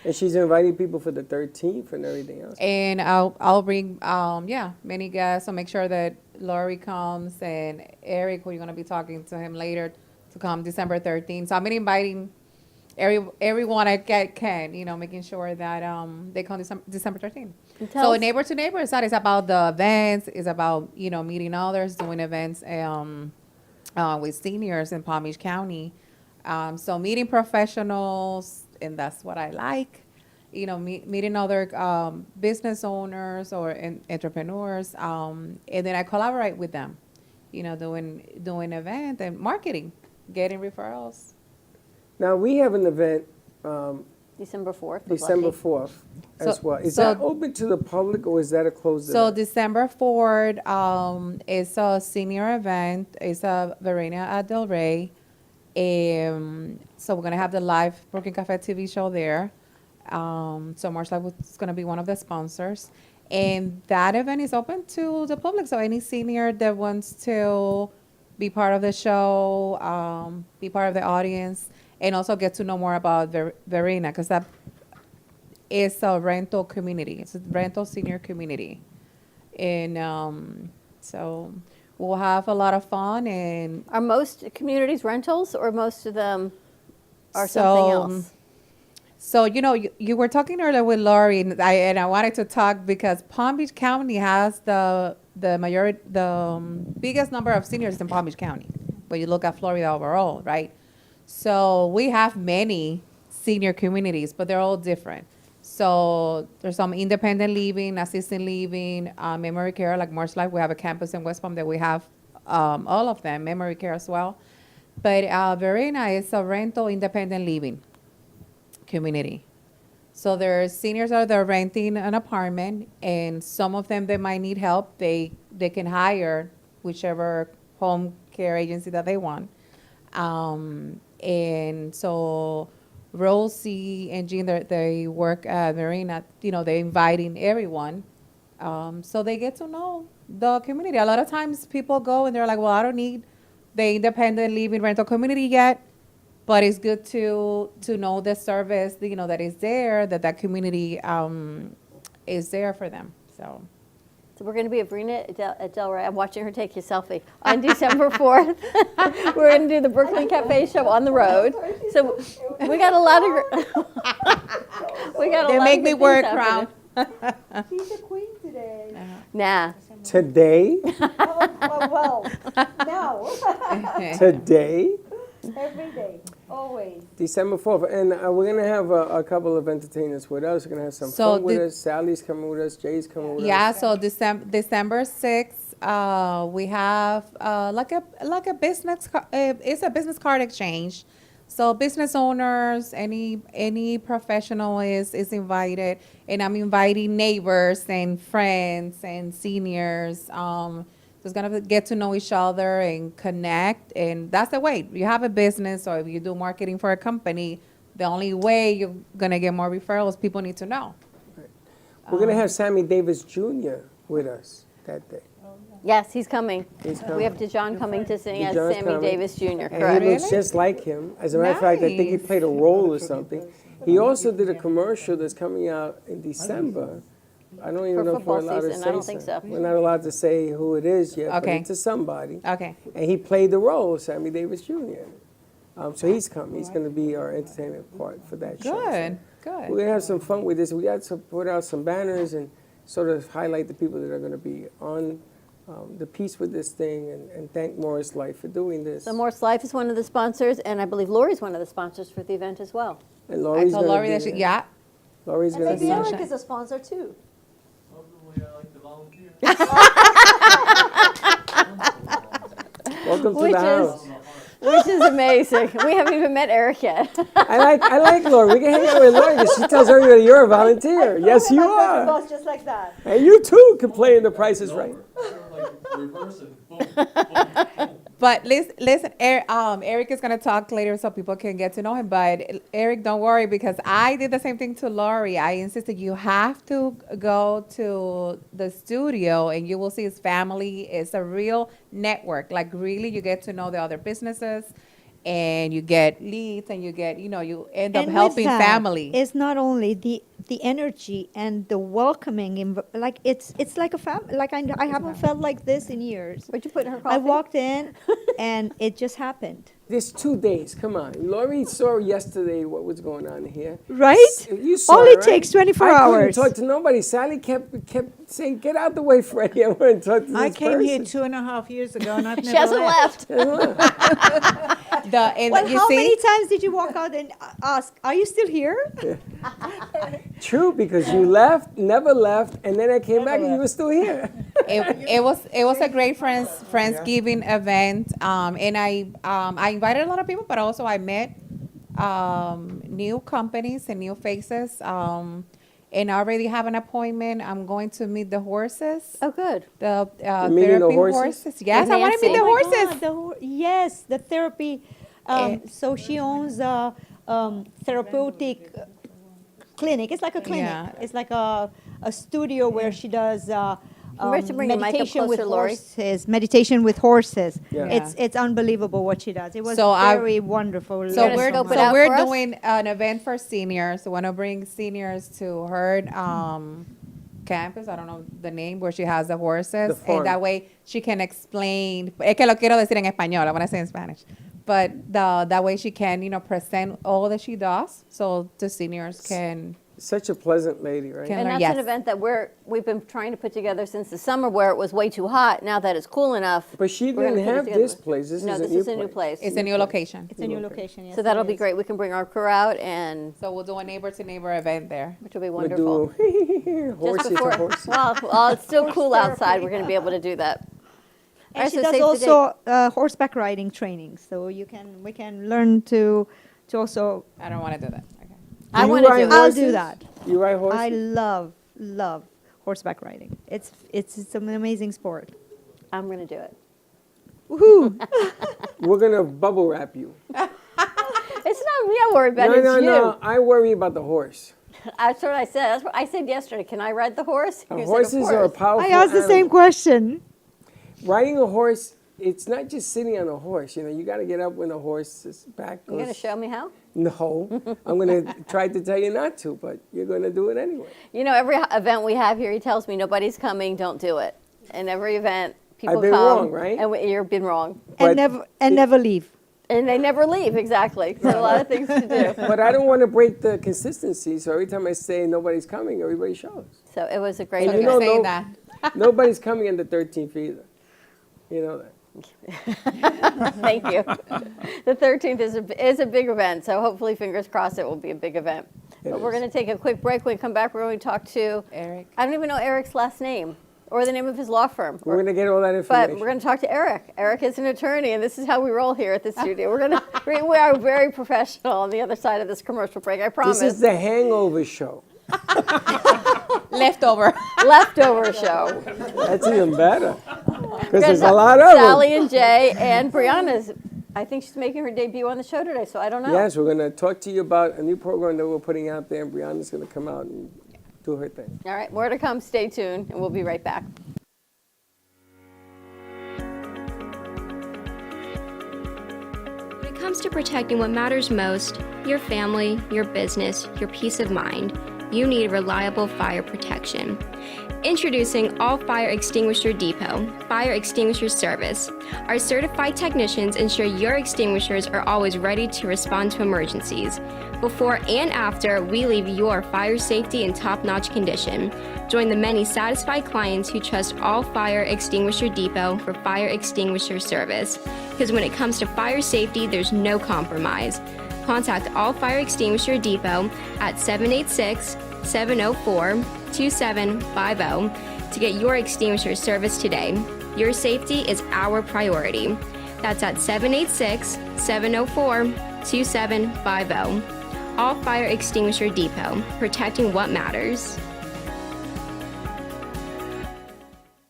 S3: And she's inviting people for the 13th and everything else.
S15: And I'll bring, many guests. I'll make sure that Lori comes and Eric, who you're going to be talking to him later, to come December 13th. So I'm inviting everyone I can, making sure that they come December 13th. So neighbor to neighbor is that it's about the events, it's about, meeting others, doing events with seniors in Palm Beach County. So meeting professionals, and that's what I like. Meeting other business owners or entrepreneurs, and then I collaborate with them, doing event and marketing, getting referrals.
S3: Now, we have an event
S2: December 4th. with
S3: December
S2: Lucky.
S3: 4th as well. Is
S15: so-
S3: that open to the public or is that a closed
S15: So
S3: event?
S15: December 4th is a senior event. It's a Verena at Del Rey. So we're going to have the live Brooklyn Cafe TV show there. So Morse Life is going to be one of the sponsors. And that event is open to the public. So any senior that wants to be part of the show, be part of the audience, and also get to know more about Verena, because that is a rental community. It's a rental senior community. And so we'll have a lot of fun. And
S2: Are most communities rentals or most of them are something else?
S15: So, you were talking earlier with Lori, and I wanted to talk because Palm Beach County has the biggest number of seniors in Palm Beach County. But you look at Florida overall, right? So we have many senior communities, but they're all different. So there's some independent living, assisted living, memory care, like Morse Life. We have a campus in West Palm that we have all of them, memory care as well. But Verena is a rental independent living community. So there's seniors that are renting an apartment, and some of them, they might need help. They can hire whichever home care agency that they want. And so Rosie and Jean, they work at Marina, they're inviting everyone. So they get to know the community. A lot of times people go and they're like, well, I don't need the independent living rental community yet, but it's good to know the service, that is there, that community is there for them.
S2: So we're going to be at Verena at Del Rey. I'm watching her take your selfie on December 4th. We're going to do the Brooklyn Cafe show on the road. So we got a lot of.
S15: They make me wear a crown.
S4: She's a queen today.
S2: Nah.
S3: Today?
S4: Well, no.
S3: Today?
S4: Every day, always.
S3: December 4th. And we're going to have a couple of entertainers with us. We're going to have some fun with us. Sally's coming with us. Jay's coming with us.
S15: Yeah, so December 6th, we have like a business, it's a business card exchange. So business owners, any professional is invited, and I'm inviting neighbors and friends and seniors. Just gonna get to know each other and connect, and that's the way. You have a business, or if you do marketing for a company, the only way you're gonna get more referrals, people need to know.
S3: Right. We're gonna have Sammy Davis Jr. with us that day.
S2: Yes, he's coming.
S3: He's coming.
S2: We have DeJohn coming to sing as
S3: DeJohn's
S2: Sammy
S3: coming.
S2: Davis Jr.
S3: And
S2: Correct?
S3: he looks just like him. As a matter of fact, I think he played a role or something. He also did a commercial that's coming out in December. I don't even know if we're allowed to say.
S2: I don't think so.
S3: We're not allowed to say who it is yet, but
S15: Okay.
S3: it's to somebody.
S15: Okay.
S3: And he played the role, Sammy Davis Jr. So he's coming. He's going to be our entertainment part for that show.
S15: Good,
S3: So
S15: good.
S3: we're going to have some fun with this. We got to put out some banners and sort of highlight the people that are going to be on the piece with this thing, and thank Morris Life for doing this.
S2: So Morse Life is one of the sponsors, and I believe Lori's one of the sponsors for the event as well.
S3: And
S15: I
S3: Lori's
S15: told
S3: going
S15: Lori
S3: to
S15: that
S3: be
S15: she,
S3: there.
S15: yeah.
S3: Lori's
S2: And
S3: going to
S2: maybe
S3: be
S2: Eric is a sponsor too.
S3: Welcome to
S2: Which
S3: the
S2: is-
S3: house.
S2: Which is amazing. We haven't even met Eric yet.
S3: I like Lori. We can hang out with Lori because she tells everybody you're a volunteer. Yes, you are.
S2: Boss just like that.
S3: And you too can play in The Price is Right.
S15: But listen, Eric is gonna talk later so people can get to know him. But Eric, don't worry, because I did the same thing to Lori. I insisted you have to go to the studio and you will see his family. It's a real network. Like really, you get to know the other businesses, and you get leads, and you get you end up
S16: And with
S15: helping
S16: that,
S15: family.
S16: It's not only the energy and the welcoming, like it's like a family. Like I haven't felt like this in years.
S2: What'd you put in her
S16: I
S2: coffee?
S16: walked in, and it just happened.
S3: There's 2 days. Come on. Lori saw yesterday what was going on here.
S16: Right?
S3: You saw
S16: All
S3: it,
S16: it
S3: right?
S16: takes 24
S3: I couldn't
S16: hours.
S3: talk to nobody. Sally kept saying, "Get out the way, Freddie. I want to talk to this
S4: I came here
S3: person."
S4: 2.5 years ago, and I've
S2: She
S4: never
S2: hasn't left.
S16: Well,
S15: you
S16: how
S15: see?
S16: many times did you walk out and ask, "Are you still here?"
S3: True, because you left, never left, and then I came back and you were still here.
S15: It was a great Friendsgiving event, and I invited a lot of people, but also I met new companies and new faces. And I already have an appointment. I'm going to meet the horses.
S2: Oh, good.
S15: The
S3: You're meeting the
S15: therapy
S3: horses?
S15: Yes, I want to meet the
S16: Oh my
S15: horses.
S16: God, yes, the therapy. So she owns a therapeutic clinic. It's like a clinic.
S15: Yeah.
S16: It's like a studio where she does
S2: Remember to bring your mic up
S16: meditation with
S2: closer, Lori.
S16: horses. Meditation with horses.
S3: Yeah.
S16: It's unbelievable what she does. It was
S15: So I-
S16: very wonderful.
S2: You're
S15: So
S2: gonna
S15: we're
S2: scope it out for us?
S15: doing an event for seniors. We want to bring seniors to her campus. I don't know the name, where she has the horses,
S3: The farm.
S15: and that way she can explain. Es que lo quiero decir en español. I want to say in Spanish, but that way she can present all that she does, so the seniors can.
S3: Such a pleasant lady, right?
S15: Can-
S2: And that's
S15: Yes.
S2: an event that we've been trying to put together since the summer, where it was way too hot. Now that it's cool enough,
S3: But she
S2: we're gonna
S3: didn't
S2: put it
S3: have
S2: together.
S3: this place. This
S2: no,
S3: is
S2: this
S3: a new
S2: is a new
S3: place.
S2: place.
S15: It's a new location,
S16: It's a new location. Yes,
S2: So that'll
S16: it
S2: be
S16: is.
S2: great. We can bring our crew out, and
S15: so we'll do a neighbor-to-neighbor event there.
S2: which will be
S3: We'll
S2: wonderful.
S3: do horses
S2: Just before,
S3: to horses.
S2: well, it's still cool outside. We're going to be able to do that. All
S16: And
S2: right,
S16: she
S2: so
S16: does
S2: save the date.
S16: also horseback riding training. So we can learn to also.
S15: I don't want to do that. Okay.
S2: I
S3: Do you
S2: want to
S3: ride
S2: do it.
S16: I'll
S3: horses?
S16: do that.
S3: You ride horses?
S16: I love horseback riding. It's an amazing sport.
S2: I'm going to do it.
S16: Woohoo!
S3: We're going to bubble wrap you.
S2: It's not me I worry about.
S3: No,
S2: It's
S3: no,
S2: you.
S3: no. I worry about the horse.
S2: That's what I said. That's what I said yesterday. Can I ride the horse? You said, "Of
S3: Horses are a
S2: course."
S3: powerful
S16: I asked the same
S3: animal.
S16: question.
S3: Riding a horse, it's not just sitting on a horse. You got to get up when the horse's back
S2: You going to
S3: goes.
S2: show me how?
S3: No, I'm going to try to tell you not to, but you're going to do it anyway.
S2: Every event we have here, he tells me nobody's coming. Don't do it. And every event, people
S3: I've been
S2: come.
S3: wrong, right?
S2: And you've been wrong.
S3: But
S16: Never leave.
S2: And they never leave. Exactly. So a lot of things to do.
S3: But I don't want to break the consistency, so every time I say nobody's coming, everybody shows.
S2: So it was a great
S3: And
S2: event.
S15: Say that.
S3: Nobody's coming on the 13th either. You know that.
S2: Thank you. The 13th is a big event, so hopefully, fingers crossed, it will be a big event. But we're going to take a quick break. When we come back, we're going to talk to
S15: Eric.
S2: I don't even know Eric's last name or the name of his law firm.
S3: We're going to get all that
S2: But
S3: information.
S2: we're going to talk to Eric. Eric is an attorney, and this is how we roll here at the studio. We are very professional on the other side of this commercial break, I promise.
S3: This is the Hangover Show.
S15: Leftover.
S2: Leftover show.
S3: That's even better. Because
S2: We're
S3: there's
S2: gonna
S3: a lot
S2: talk
S3: of
S2: Sally
S3: them.
S2: and Jay and Brianna's. I think she's making her debut on the show today, so I don't know.
S3: Yes, we're going to talk to you about a new program that we're putting out there, and Brianna's going to come out and do her thing.
S2: All right, more to come. Stay tuned, and we'll be right back.
S19: When it comes to protecting what matters most, your family, your business, your peace of mind, you need reliable fire protection. Introducing All Fire Extinguisher Depot, Fire Extinguisher Service. Our certified technicians ensure your extinguishers are always ready to respond to emergencies. Before and after, we leave your fire safety in top-notch condition. Join the many satisfied clients who trust All Fire Extinguisher Depot for fire extinguisher service. Because when it comes to fire safety, there's no compromise. Contact All Fire Extinguisher Depot at 786-704-2750 to get your extinguisher service today. Your safety is our priority. That's at 786-704-2750. All Fire Extinguisher Depot, protecting what matters.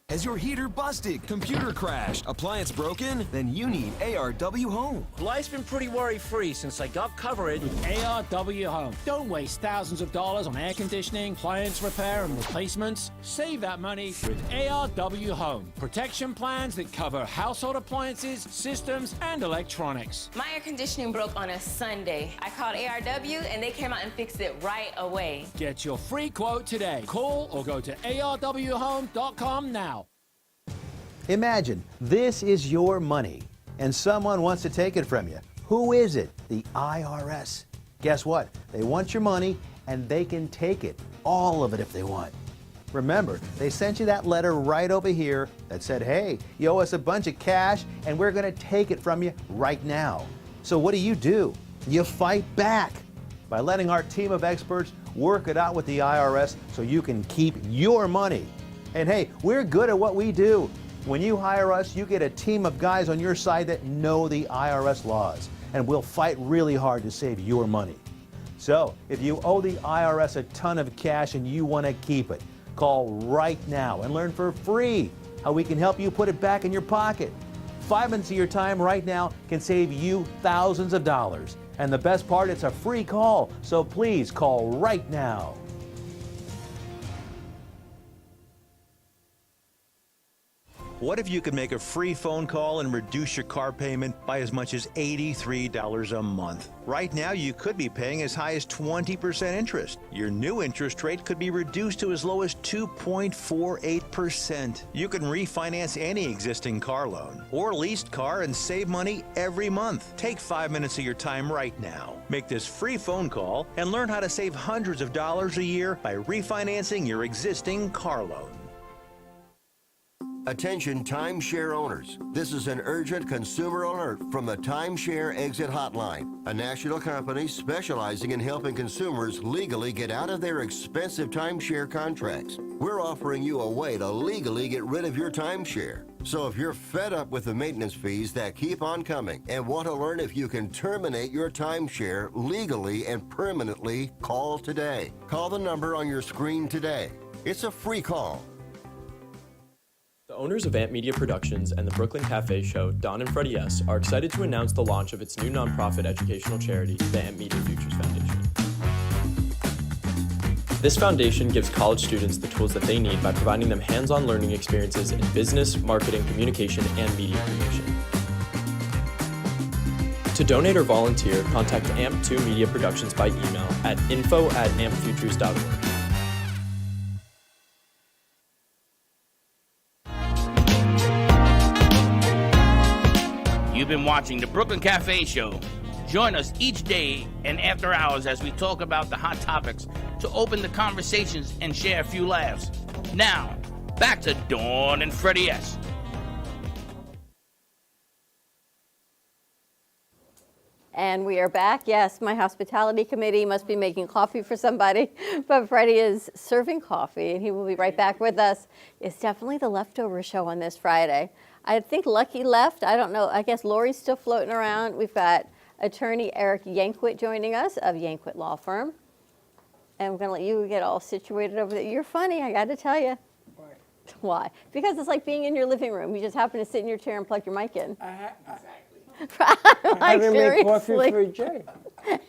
S9: Has your heater busted, computer crashed, appliance broken? Then you need ARW Home.
S22: Life's been pretty worry-free since I got covered with ARW Home. Don't waste thousands of dollars on air conditioning, appliance repair, and replacements. Save that money with ARW Home. Protection plans that cover household appliances, systems, and electronics.
S23: My air conditioning broke on a Sunday. I called ARW, and they came out and fixed it right away.
S22: Get your free quote today. Call or go to arwhome.com now.
S24: Imagine this is your money and someone wants to take it from you. Who is it? The IRS. Guess what? They want your money and they can take it, all of it if they want. Remember, they sent you that letter right over here that said, hey, you owe us a bunch of cash and we're going to take it from you right now. So what do? You fight back by letting our team of experts work it out with the IRS so you can keep your money. And hey, we're good at what we do. When you hire us, you get a team of guys on your side that know the IRS laws, and we'll fight really hard to save your money. So, if you owe the IRS a ton of cash and you want to keep it, call right now and learn for free how we can help you put it back in your pocket. 5 minutes of your time right now can save you thousands of dollars. And the best part, it's a free call, so please call right now. What if you could make a free phone call and reduce your car payment by as much as $83 a month? Right now, you could be paying as high as 20% interest. Your new interest rate could be reduced to as low as 2.48%. You can refinance any existing car loan or leased car and save money every month. Take 5 minutes of your time right now. Make this free phone call and learn how to save hundreds of dollars a year by refinancing your existing car loan.
S25: Attention timeshare owners. This is an urgent consumer alert from the Timeshare Exit Hotline, a national company specializing in helping consumers legally get out of their expensive timeshare contracts. We're offering you a way to legally get rid of your timeshare. So if you're fed up with the maintenance fees that keep on coming and want to learn if you can terminate your timeshare legally and permanently, call today. Call the number on your screen today. It's a free call.
S26: The owners of Amp Media Productions and the Brooklyn Cafe show, Don and Freddie S., are excited to announce the launch of its new nonprofit educational charity, the Amp Media Futures Foundation. This foundation gives college students the tools that they need by providing them hands-on learning experiences in business, marketing, communication, and media creation. To donate or volunteer, contact AMP2 Media Productions by email at info@ampfutures.org.
S1: You've been watching the Brooklyn Cafe Show. Join us each day and after hours as we talk about the hot topics to open the conversations and share a few laughs. Now, back to Dawn and Freddie S.
S2: And we are back. Yes, my hospitality committee must be making coffee for somebody, but Freddie is serving coffee, and he will be right back with us. It's definitely the leftover show on this Friday. I think Lucky left. I don't know. I guess Lori's still floating around. We've got attorney Eric Yankwitt joining us of Yankwitt Law Firm. And we're going to let you get all situated over there. You're funny, I got to tell you.
S3: Why?
S2: Why? Because it's like being in your living room. You just happen to sit in your chair and plug your mic in.
S3: I haven't made coffee for Jay.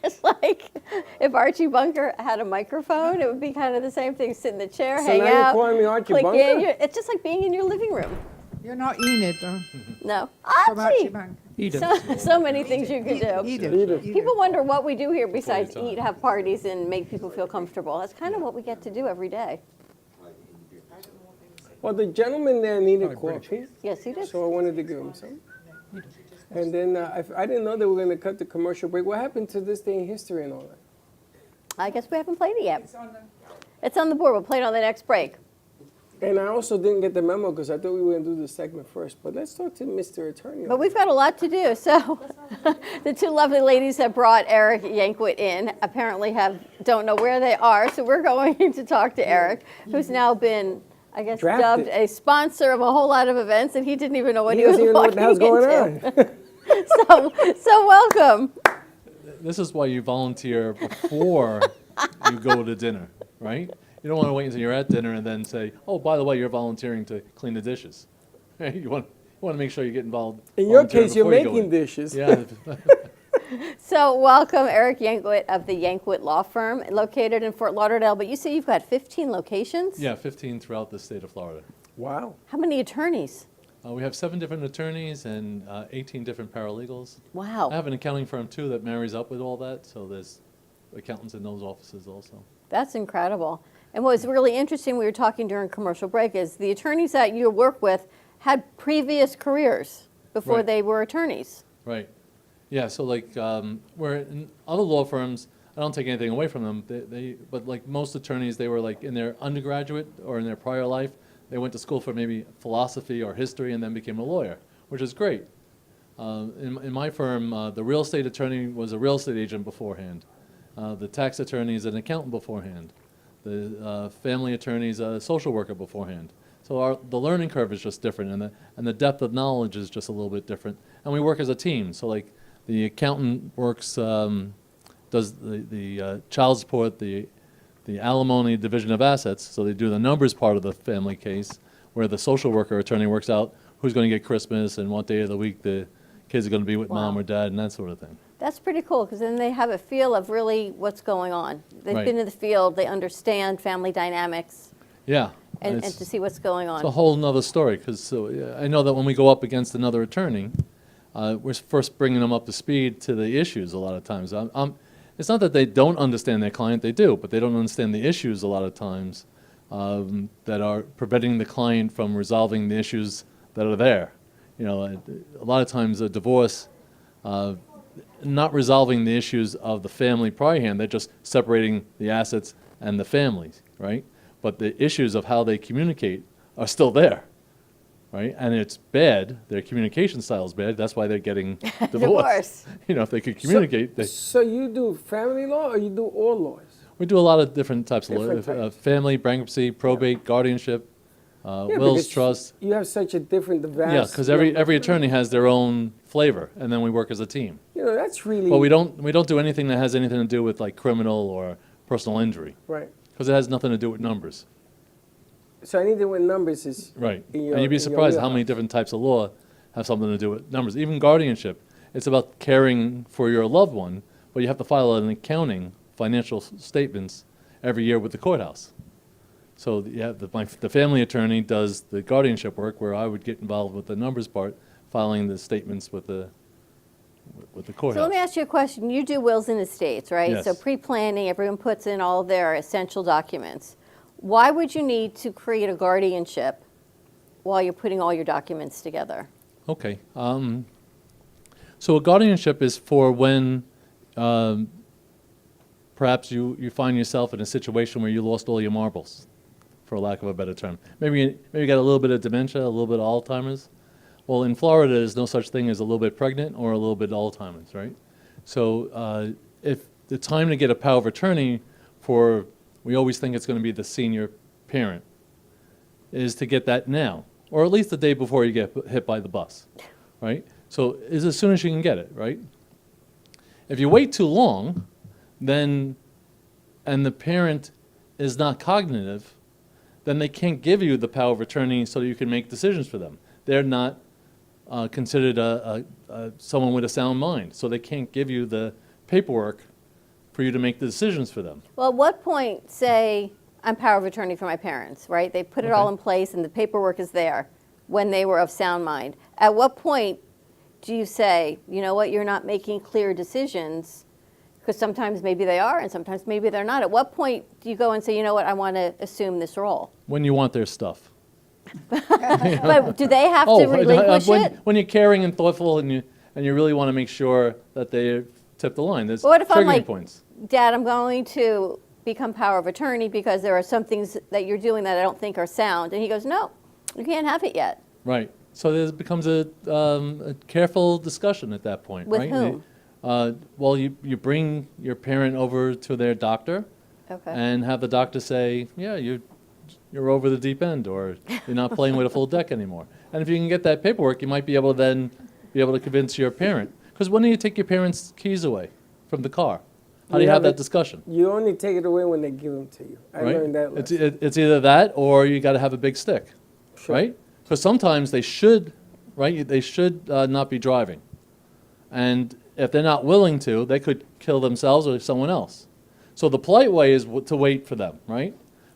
S2: It's like if Archie Bunker had a microphone, it would be kind of the same thing. Sit in the chair, hang
S3: now
S2: out.
S3: You're calling me Archie
S2: click
S3: Bunker?
S2: in. It's just like being in your living room.
S4: You're not Enid, though.
S2: No.
S4: From Archie Bunker.
S7: Eat it.
S2: So many things you can do.
S7: Eat it.
S2: People wonder what we do here besides eat, have parties, and make people feel comfortable. That's kind of what we get to do every day.
S3: Well, the gentleman there needed coffee.
S2: Yes, he did.
S3: So I wanted to give him some. And then I didn't know they were going to cut the commercial break. What happened to this day in history and all that?
S2: I guess we haven't played it yet. It's on the board. We'll play it on the next break.
S3: And I also didn't get the memo because I thought we were going to do the segment first. But let's talk to Mr. Attorney.
S2: But we've got a lot to do. So the two lovely ladies that brought Eric Yankwitt in apparently don't know where they are. So we're going to talk to Eric, who's now been, I guess,
S3: Drafted.
S2: dubbed a sponsor of a whole lot of events, and he didn't even know what he was
S3: doesn't even know what the hell's going
S2: on. so welcome.
S7: This is why you volunteer before you go to dinner, right? You don't want to wait until you're at dinner and then say, "Oh, by the way, you're volunteering to clean the dishes." You want to make sure you get involved.
S3: In your
S7: volunteering
S3: case, you're
S7: before you go
S3: making
S7: in.
S3: dishes.
S7: Yeah.
S2: So welcome, Eric Yankwitt of the Yankwitt Law Firm, located in Fort Lauderdale. But you say you've got 15 locations?
S7: Yeah, 15 throughout the state of Florida.
S3: Wow.
S2: How many attorneys?
S7: We have 7 different attorneys and 18 different paralegals.
S2: Wow.
S7: I have an accounting firm, too, that marries up with all that, so there's accountants in those offices also.
S2: That's incredible. And what was really interesting, we were talking during commercial break, is the attorneys that you work with had previous careers before
S7: Right.
S2: they were attorneys.
S7: Right. Yeah, so like where in other law firms, I don't take anything away from them, but like most attorneys, they were like in their undergraduate or in their prior life, they went to school for maybe philosophy or history and then became a lawyer, which is great. In my firm, the real estate attorney was a real estate agent beforehand. The tax attorney is an accountant beforehand. The family attorney is a social worker beforehand. So the learning curve is just different, and the depth of knowledge is just a little bit different. And we work as a team. So like the accountant works, does the child support, the alimony division of assets. So they do the numbers part of the family case, where the social worker attorney works out who's going to get Christmas and what day of the week the kids are going to be with mom or dad and that sort of thing.
S2: That's pretty cool, because then they have a feel of really what's going on. They've
S7: Right.
S2: been in the field, they understand family dynamics,
S7: Yeah.
S2: and to see what's going on.
S7: It's a whole nother story, because I know that when we go up against another attorney, we're first bringing them up to speed to the issues a lot of times. It's not that they don't understand their client, they do, but they don't understand the issues a lot of times that are preventing the client from resolving the issues that are there. You know, a lot of times a divorce, not resolving the issues of the family priorhand, they're just separating the assets and the families, right? But the issues of how they communicate are still there, right? And it's bad, their communication style is bad, that's why they're getting divorced.
S2: Divorce.
S7: You know, if they could communicate,
S3: So you do family law or you do all laws?
S7: we do a lot of different types
S3: Different
S7: of law, family, bankruptcy, probate, guardianship,
S3: Yeah,
S7: wills,
S3: because
S7: trust.
S3: You have such a different, vast.
S7: Yeah, because every attorney has their own flavor, and then we work as a team.
S3: You know, that's really.
S7: But we don't do anything that has anything to do with like criminal or personal injury.
S3: Right.
S7: Because it has nothing to do with numbers.
S3: So anything with numbers is.
S7: Right.
S3: in your-
S7: And you'd be
S3: in your
S7: surprised how
S3: wheelhouse.
S7: many different types of law have something to do with numbers. Even guardianship, it's about caring for your loved one, but you have to file an accounting, financial statements every year with the courthouse. So yeah, the family attorney does the guardianship work, where I would get involved with the numbers part, filing the statements with the courthouse.
S2: So let me ask you a question. You do wills and estates, right?
S7: Yes.
S2: So pre-planning, everyone puts in all their essential documents. Why would you need to create a guardianship while you're putting all your documents together?
S7: Okay. So a guardianship is for when perhaps you find yourself in a situation where you lost all your marbles, for lack of a better term. Maybe you got a little bit of dementia, a little bit of Alzheimer's. Well, in Florida, there's no such thing as a little bit pregnant or a little bit Alzheimer's, right? So if the time to get a power of attorney for, we always think it's going to be the senior parent, is to get that now, or at least the day before you get hit by the bus, right? So is as soon as you can get it, right? If you wait too long, then, and the parent is not cognitive, then they can't give you the power of attorney so that you can make decisions for them. They're not considered someone with a sound mind, so they can't give you the paperwork for you to make the decisions for them.
S2: Well, at what point, say, I'm power of attorney for my parents, right? They put it all in place and the paperwork is there when they were of sound mind. At what point do you say, you know what, you're not making clear decisions? Because sometimes maybe they are and sometimes maybe they're not. At what point do you go and say, you know what, I want to assume this role?
S7: When you want their stuff.
S2: But do they have to relinquish it?
S7: When you're caring and thoughtful and you really want to make sure that they tip the line. There's
S2: But what if I'm
S7: triggering
S2: like,
S7: points.
S2: Dad, I'm going to become power of attorney because there are some things that you're doing that I don't think are sound. And he goes, no, you can't have it yet.
S7: Right. So there becomes a careful discussion at that point,
S2: With
S7: right?
S2: whom?
S7: Well, you bring your parent over to their doctor
S2: Okay.
S7: and have the doctor say, yeah, you're over the deep end, or you're not playing with a full deck anymore. And if you can get that paperwork, you might be able to then convince your parent. Because when do you take your parents' keys away from the car? How do you have that discussion?
S3: You only take it away when they give them to you. I learned that lesson.
S7: It's either that or you got to have a big stick, right? Because sometimes they should, right? They should not be driving, and if they're not willing to, they could kill themselves or someone else. So the polite way is to wait for them, right?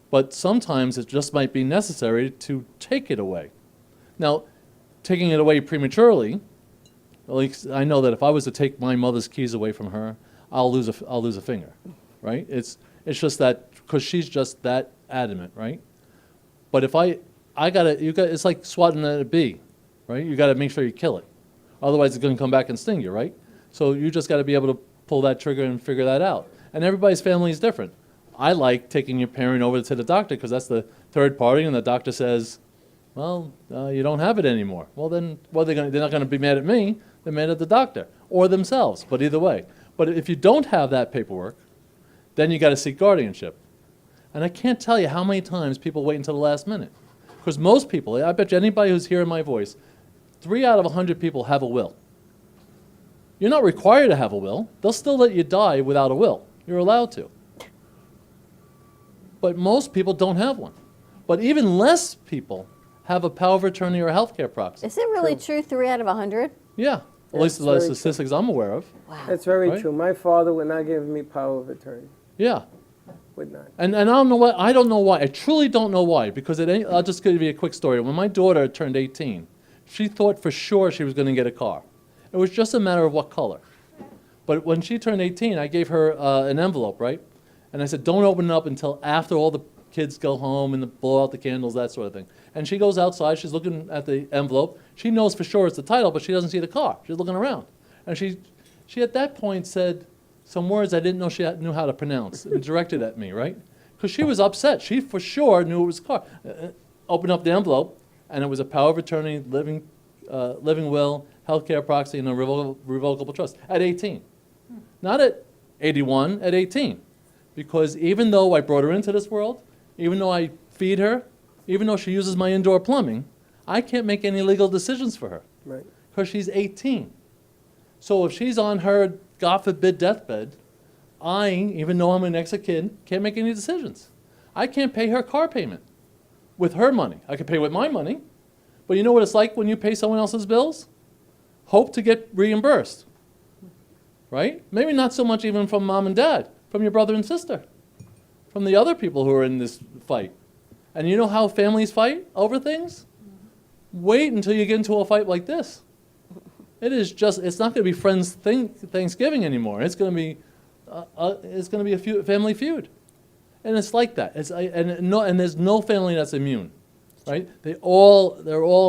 S7: But sometimes it just might be necessary to take it away. Now, taking it away prematurely, at least I know that if I was to take my mother's keys away from her, I'll lose a finger, right? It's just that because she's just that adamant, right? But if it's like swatting at a bee, right? You got to make sure you kill it, otherwise it's going to come back and sting you, right? So you just got to be able to pull that trigger and figure that out. And everybody's family is different. I like taking your parent over to the doctor because that's the third party, and the doctor says, well, you don't have it anymore. Well, then, they're not going to be mad at me. They're mad at the doctor or themselves, but either way. But if you don't have that paperwork, then you got to seek guardianship. And I can't tell you how many times people wait until the last minute. Because most people, I bet you anybody who's hearing my voice, 3 out of 100 people have a will. You're not required to have a will. They'll still let you die without a will. You're allowed to. But most people don't have one. But even less people have a power of attorney or a healthcare proxy.
S2: Is it really true, 3 out of 100?
S7: Yeah. At least the statistics I'm aware of.
S2: Wow.
S3: That's very
S7: Right?
S3: true. My father would not give me power of attorney.
S7: Yeah.
S3: Would not.
S7: And I don't know why. I don't know why. I truly don't know why. Because I'll just give you a quick story. When my daughter turned 18, she thought for sure she was going to get a car. It was just a matter of what color. But when she turned 18, I gave her an envelope, right? And I said, don't open it up until after all the kids go home and blow out the candles, that sort of thing. And she goes outside. She's looking at the envelope. She knows for sure it's the title, but she doesn't see the car. She's looking around. And she at that point said some words I didn't know she knew how to pronounce and directed at me, right? Because she was upset. She for sure knew it was a car. Opened up the envelope, and it was a power of attorney, living will, healthcare proxy, and a revocable trust at 18. Not at 81, at 18. Because even though I brought her into this world, even though I feed her, even though she uses my indoor plumbing, I can't make any legal decisions for her.
S3: Right.
S7: Because she's 18. So if she's on her, God forbid, deathbed, I, even though I'm an ex-kid, can't make any decisions. I can't pay her car payment with her money. I can pay with my money. But you know what it's like when you pay someone else's bills? Hope to get reimbursed. Right? Maybe not so much even from mom and dad, from your brother and sister, from the other people who are in this fight. And you know how families fight over things? Wait until you get into a fight like this. It's not going to be friends Thanksgiving anymore. It's going to be a family feud. And it's like that. And there's no family that's immune, right? They're all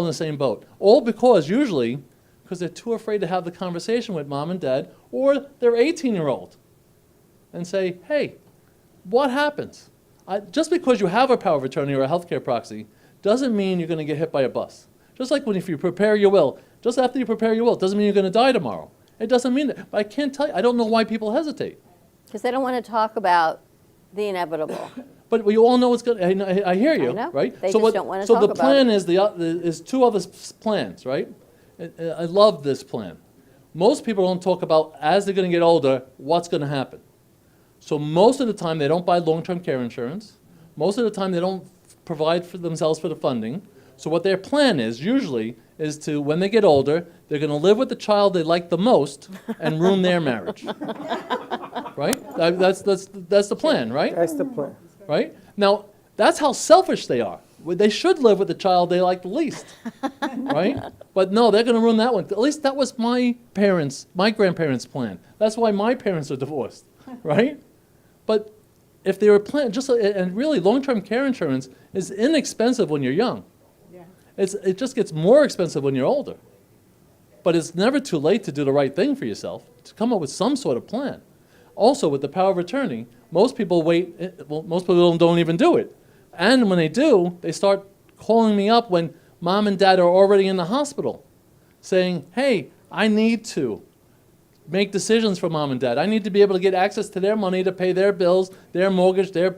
S7: in the same boat. All because they're too afraid to have the conversation with mom and dad or their 18-year-old and say, hey, what happens? Just because you have a power of attorney or a healthcare proxy doesn't mean you're going to get hit by a bus. Just like if you prepare your will, just after you prepare your will, it doesn't mean you're going to die tomorrow. It doesn't mean that. But I can't tell you. I don't know why people hesitate.
S2: Because they don't want to talk about the inevitable.
S7: But we all know what's going to, I hear you,
S2: I know.
S7: right?
S2: They just don't want to talk
S7: So the
S2: about
S7: plan
S2: it.
S7: is two other plans, right? I love this plan. Most people don't talk about, as they're going to get older, what's going to happen. So most of the time, they don't buy long-term care insurance. Most of the time, they don't provide for themselves for the funding. So what their plan is, usually, is to, when they get older, they're going to live with the child they like the most and ruin their marriage. Right? That's the plan, right?
S3: That's the plan.
S7: Right? Now, that's how selfish they are. Well, they should live with the child they like the least, right? But no, they're going to ruin that one. At least that was my grandparents' plan. That's why my parents are divorced, right? But if they were planned, and really long-term care insurance is inexpensive when you're young.
S4: Yeah.
S7: It just gets more expensive when you're older. But it's never too late to do the right thing for yourself, to come up with some sort of plan. Also, with the power of attorney, most people most people don't even do it. And when they do, they start calling me up when mom and dad are already in the hospital, saying, hey, I need to make decisions for mom and dad. I need to be able to get access to their money to pay their bills, their mortgage, their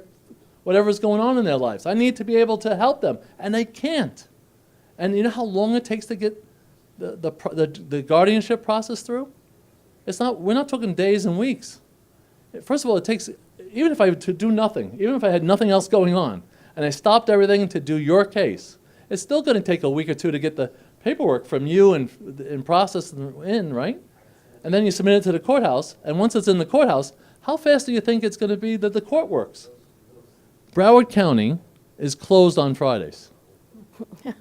S7: whatever's going on in their lives. I need to be able to help them, and they can't. And you know how long it takes to get the guardianship process through? We're not talking days and weeks. First of all, it takes, even if I were to do nothing, even if I had nothing else going on, and I stopped everything to do your case, it's still going to take a week or two to get the paperwork from you and process in, right? And then you submit it to the courthouse, and once it's in the courthouse, how fast do you think it's going to be that the court works? Broward County is closed on Fridays.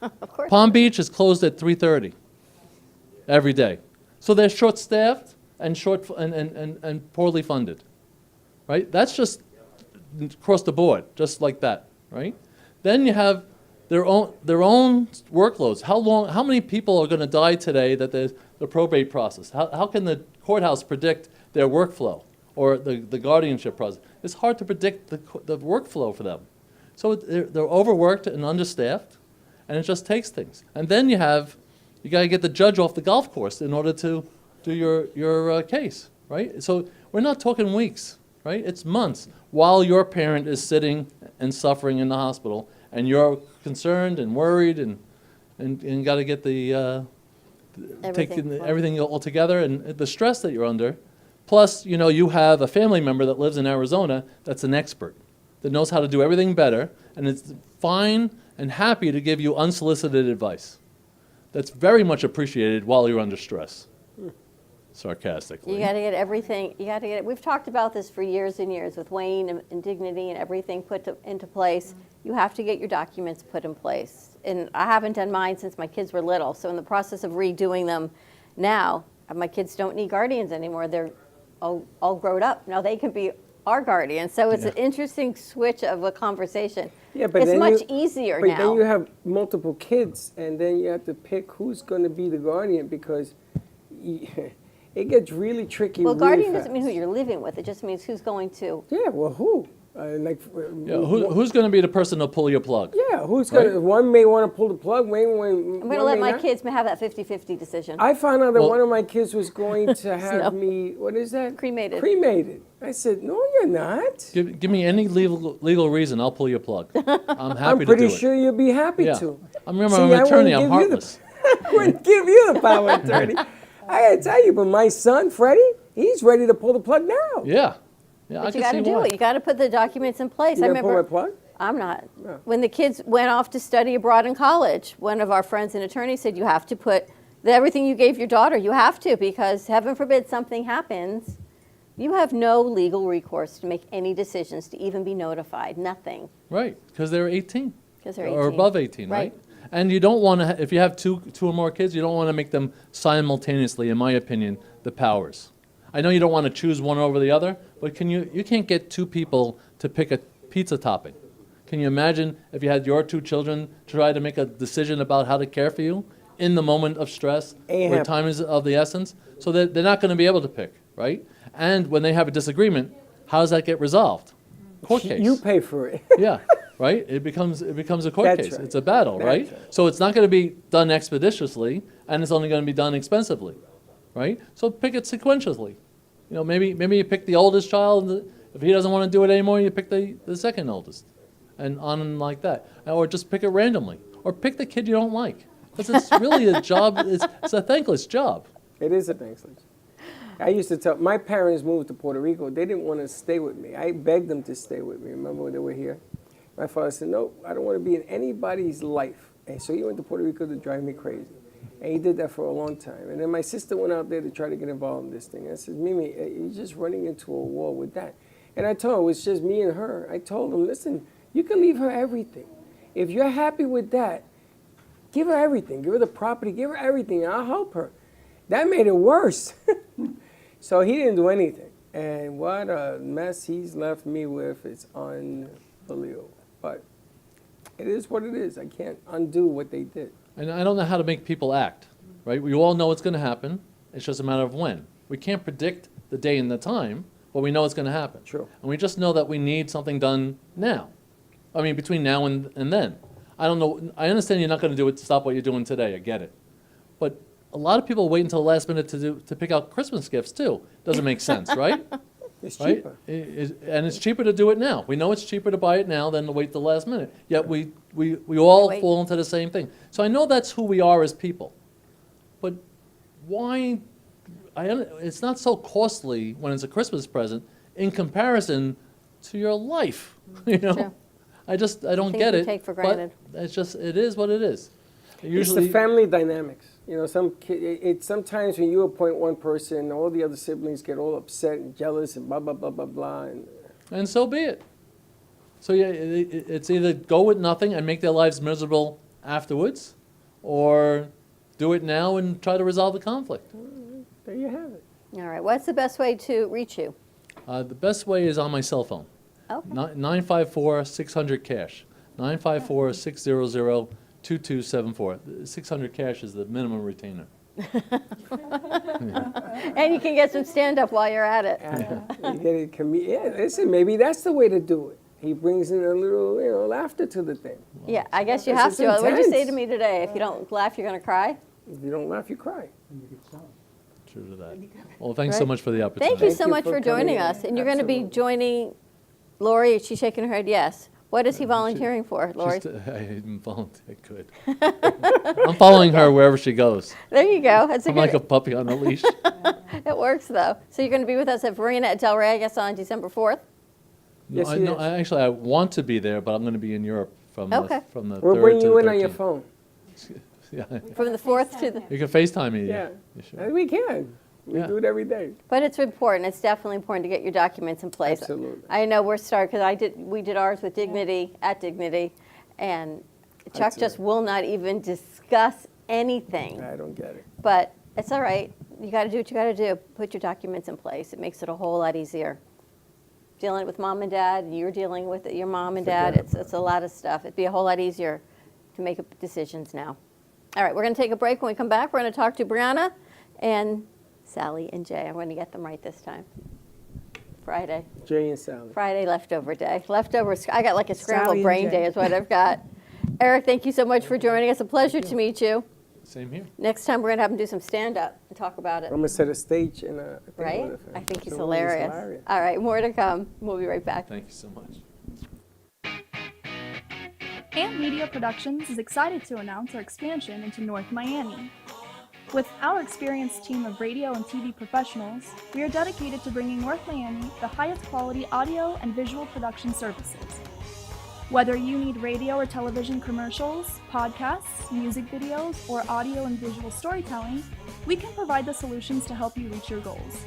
S2: Of course.
S7: Palm Beach is closed at 3:30 every day. So they're short-staffed and poorly funded, right? That's just across the board, just like that, right? Then you have their own workloads. How many people are going to die today that the probate process? How can the courthouse predict their workflow or the guardianship process? It's hard to predict the workflow for them. So they're overworked and understaffed, and it just takes things. And then you got to get the judge off the golf course in order to do your case, right? So we're not talking weeks, right? It's months while your parent is sitting and suffering in the hospital, and you're concerned and worried and got to get everything all together, and the stress that you're under. Plus, you have a family member that lives in Arizona that's an expert, that knows how to do everything better, and is fine and happy to give you unsolicited advice. That's very much appreciated while you're under stress. Sarcastically.
S2: You got to get everything. You got to get it. We've talked about this for years and years with Wayne and Dignity and everything put into place. You have to get your documents put in place. And I haven't done mine since my kids were little. So in the process of redoing them now, my kids don't need guardians anymore. They're all grown up. Now they can be our guardians. So it's an interesting switch of a conversation.
S3: Yeah, but
S2: it's much easier now.
S3: But then you have multiple kids, and then you have to pick who's going to be the guardian, because it gets really tricky.
S2: Well,
S3: really
S2: guardian
S3: fast.
S2: doesn't mean who you're living with. It just means who's going to.
S3: Yeah, well, who?
S7: Who's going to be the person to pull your plug?
S3: Yeah, who's going to? One may want to pull the plug.
S2: I'm going to let my kids have that 50-50 decision.
S3: I found out that one of my kids was going to have me. What is that?
S2: Cremated.
S3: Cremated. I said, no, you're not.
S7: Give me any legal reason, I'll pull your plug. I'm happy
S3: I'm
S7: to do it.
S3: pretty sure you'll be happy
S7: Yeah.
S3: to.
S7: I'm an attorney. I'm heartless.
S3: I wouldn't give you the power of attorney. I got to tell you, but my son, Freddie, he's ready to pull the plug now.
S7: Yeah.
S2: But you got to do it. You got to put the documents in place.
S3: You
S2: I
S3: gonna pull
S2: remember.
S3: my plug?
S2: I'm not.
S3: No.
S2: When the kids went off to study abroad in college, one of our friends, an attorney, said you have to put everything you gave your daughter. You have to, because heaven forbid something happens, you have no legal recourse to make any decisions, to even be notified. Nothing.
S7: Right, because they're 18.
S2: Because they're
S7: or
S2: 18.
S7: above 18, right? And you don't want to, if you have two or more kids, you don't want to make them simultaneously, in my opinion, the powers. I know you don't want to choose one over the other, but you can't get two people to pick a pizza topping. Can you imagine if you had your two children try to make a decision about how to care for you in the moment of stress, where time is of the essence? So that they're not going to be able to pick, right? And when they have a disagreement, how does that get resolved? Court case.
S3: You pay for it.
S7: Yeah, right? It becomes a court
S3: That's
S7: case.
S3: right.
S7: It's a battle,
S3: That's
S7: right? So it's not going to be done expeditiously, and it's only going to be done expensively, right? So pick it sequentially. Maybe you pick the oldest child. If he doesn't want to do it anymore, you pick the second oldest, and on and like that. Or just pick it randomly, or pick the kid you don't like, because it's really a job. It's a thankless job.
S3: It is a thankless. I used to tell, my parents moved to Puerto Rico. They didn't want to stay with me. I begged them to stay with me. Remember when they were here? My father said, no, I don't want to be in anybody's life. And so he went to Puerto Rico to drive me crazy. And he did that for a long time. And then my sister went out there to try to get involved in this thing. I said, Mimi, you're just running into a wall with that. And I told him, it was just me and her. I told him, listen, you can leave her everything. If you're happy with that, give her everything. Give her the property. Give her everything. And I'll help her. That made it worse. So he didn't do anything. And what a mess he's left me with. It's unbelievable. But it is what it is. I can't undo what they did.
S7: And I don't know how to make people act, right? We all know it's going to happen. It's just a matter of when. We can't predict the day and the time, but we know it's going to happen.
S3: True.
S7: And we just know that we need something done now. I mean, between now and then. I don't know. I understand you're not going to do it to stop what you're doing today. I get it. But a lot of people wait until the last minute to pick out Christmas gifts, too. Doesn't make sense, right?
S3: It's
S7: right?
S3: cheaper.
S7: And it's cheaper to do it now. We know it's cheaper to buy it now than to wait till the last minute. Yet we all fall into the same thing. So I know that's who we are as people. But why? It's not so costly when it's a Christmas present in comparison to your life. You know,
S2: Sure.
S7: I don't
S2: Things
S7: get
S2: we
S7: it.
S2: take for
S7: but
S2: granted.
S7: it's just it is what it is.
S3: It's the family dynamics. You know, it's sometimes when you appoint one person, all the other siblings get all upset and jealous and blah, blah, blah, blah, blah.
S7: And so be it. So yeah, it's either go with nothing and make their lives miserable afterwards, or do it now and try to resolve the conflict.
S3: There you have it.
S2: All right. What's the best way to reach you?
S7: The best way is on my cell phone.
S2: Okay.
S7: 954-600-CASH. 954-600-2274. 600 cash is the minimum retainer.
S2: And you can get some stand-up while you're at it.
S3: You get it. Listen, maybe that's the way to do it. He brings in a little, laughter to the thing.
S2: Yeah, I guess you
S3: This
S2: have
S3: is
S2: to. What did you say
S3: intense.
S2: to me today? If you don't laugh, you're going to cry?
S3: If you don't laugh, you cry.
S7: True to that. Well, thanks so
S2: Right.
S7: much for the opportunity.
S2: Thank you so much for joining
S3: coming.
S2: us. And you're going to be joining Lori. She's shaking her head yes. What is he volunteering for, Lori?
S7: I didn't volunteer. Good. I'm following her wherever she goes.
S2: There you go. That's
S7: I'm like a puppy on a leash.
S2: It works, though. So you're going to be with us at Verena at Del Rey, I guess, on December 4th?
S3: Yes, he is.
S7: I want to be there, but I'm going to be in Europe from
S2: Okay.
S7: from the
S3: We'll
S7: 3rd
S3: bring
S7: to
S3: you
S7: the
S3: in on your
S7: 13th.
S3: phone.
S7: Yeah.
S2: From the 4th to the...
S7: You can FaceTime me.
S3: Yeah.
S7: You sure?
S3: We can. We
S7: Yeah.
S3: do it every day.
S2: But it's important. It's definitely important to get your documents in place.
S3: Absolutely.
S2: I know we're starting, because we did ours with Dignity, at Dignity, and Chuck
S3: That's
S2: just
S3: it.
S2: will not even discuss anything.
S3: I don't get it.
S2: But it's all right. You got to do what you got to do. Put your documents in place. It makes it a whole lot easier. Dealing with mom and dad, you're dealing with your mom and dad. It's a lot of stuff. It'd be a whole lot easier to make decisions now. All right, we're going to take a break. When we come back, we're going to talk to Brianna and Sally and Jay. I'm going to get them right this time. Friday.
S3: Jay and Sally.
S2: Friday leftover day. Leftovers. I got like a scrambled
S4: Sally and
S2: brain
S4: Jay.
S2: day is what I've got. Eric, thank you so much for joining us. A pleasure to meet you.
S7: Same here.
S2: Next time we're going to have him do some stand-up and talk about it.
S3: I'm going to set a stage and
S2: Right? I think he's
S3: So
S2: hilarious. All right, more to come. We'll be right back.
S7: Thank you so much.
S6: Ant Media Productions is excited to announce our expansion into North Miami. With our experienced team of radio and TV professionals, we are dedicated to bringing North Miami the highest quality audio and visual production services. Whether you need radio or television commercials, podcasts, music videos, or audio and visual storytelling, we can provide the solutions to help you reach your goals.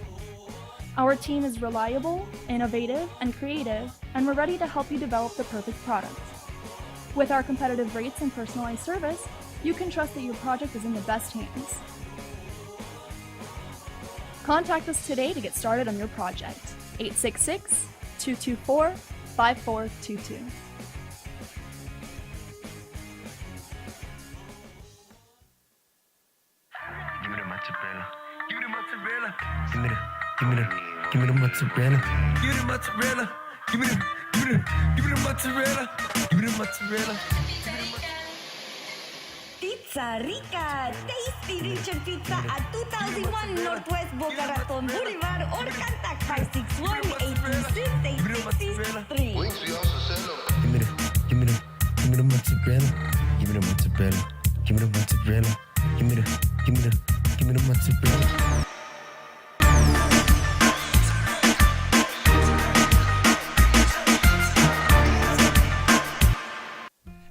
S6: Our team is reliable, innovative, and creative, and we're ready to help you develop the perfect product. With our competitive rates and personalized service, you can trust that your project is in the best hands. Contact us today to get started on your project. 866-224-5422.
S8: Give me the mozzarella. Give me the mozzarella. Give me the mozzarella. Give me the mozzarella. Give me the mozzarella. Give me the mozzarella.
S10: Pizza Rica, tasty rich and pizza at 2001 Northwest Boca Raton Boulevard or contact 561-826-8663.
S8: Give me the mozzarella. Give me the mozzarella. Give me the mozzarella. Give me the mozzarella.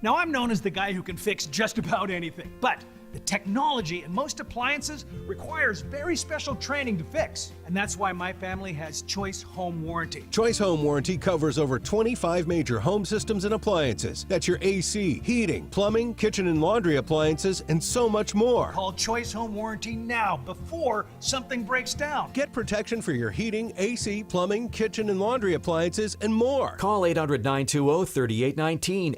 S11: Now, I'm known as the guy who can fix just about anything, but
S5: The technology in most appliances requires very special training to fix. And that's why my family has Choice Home Warranty.
S11: Choice Home Warranty covers over 25 major home systems and appliances. That's your AC, heating, plumbing, kitchen and laundry appliances, and so much more.
S5: Call Choice Home Warranty now before something breaks down.
S11: Get protection for your heating, AC, plumbing, kitchen and laundry appliances, and more.
S12: Call 800-920-3819.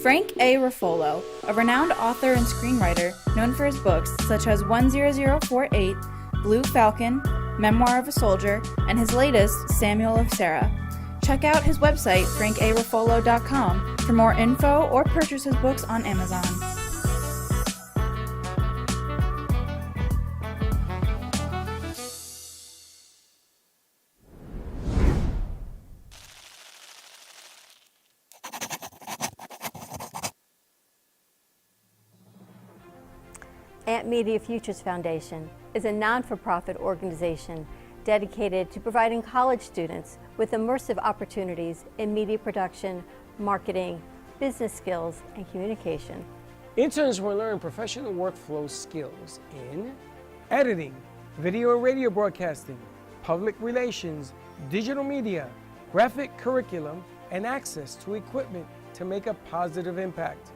S6: Frank A. Ruffolo, a renowned author and screenwriter known for his books such as 10048, Blue Falcon, Memoir of a Soldier, and his latest, Samuel of Sarah. Check out his website, frankaruffolo.com, for more info or purchase his books on Amazon.
S2: AMP Media Futures Foundation is a non-for-profit organization dedicated to providing college students with immersive opportunities in media production, marketing, business skills, and communication.
S3: Interns will learn professional workflow skills in editing, video and radio broadcasting, public relations, digital media, graphic curriculum, and access to equipment to make a positive impact.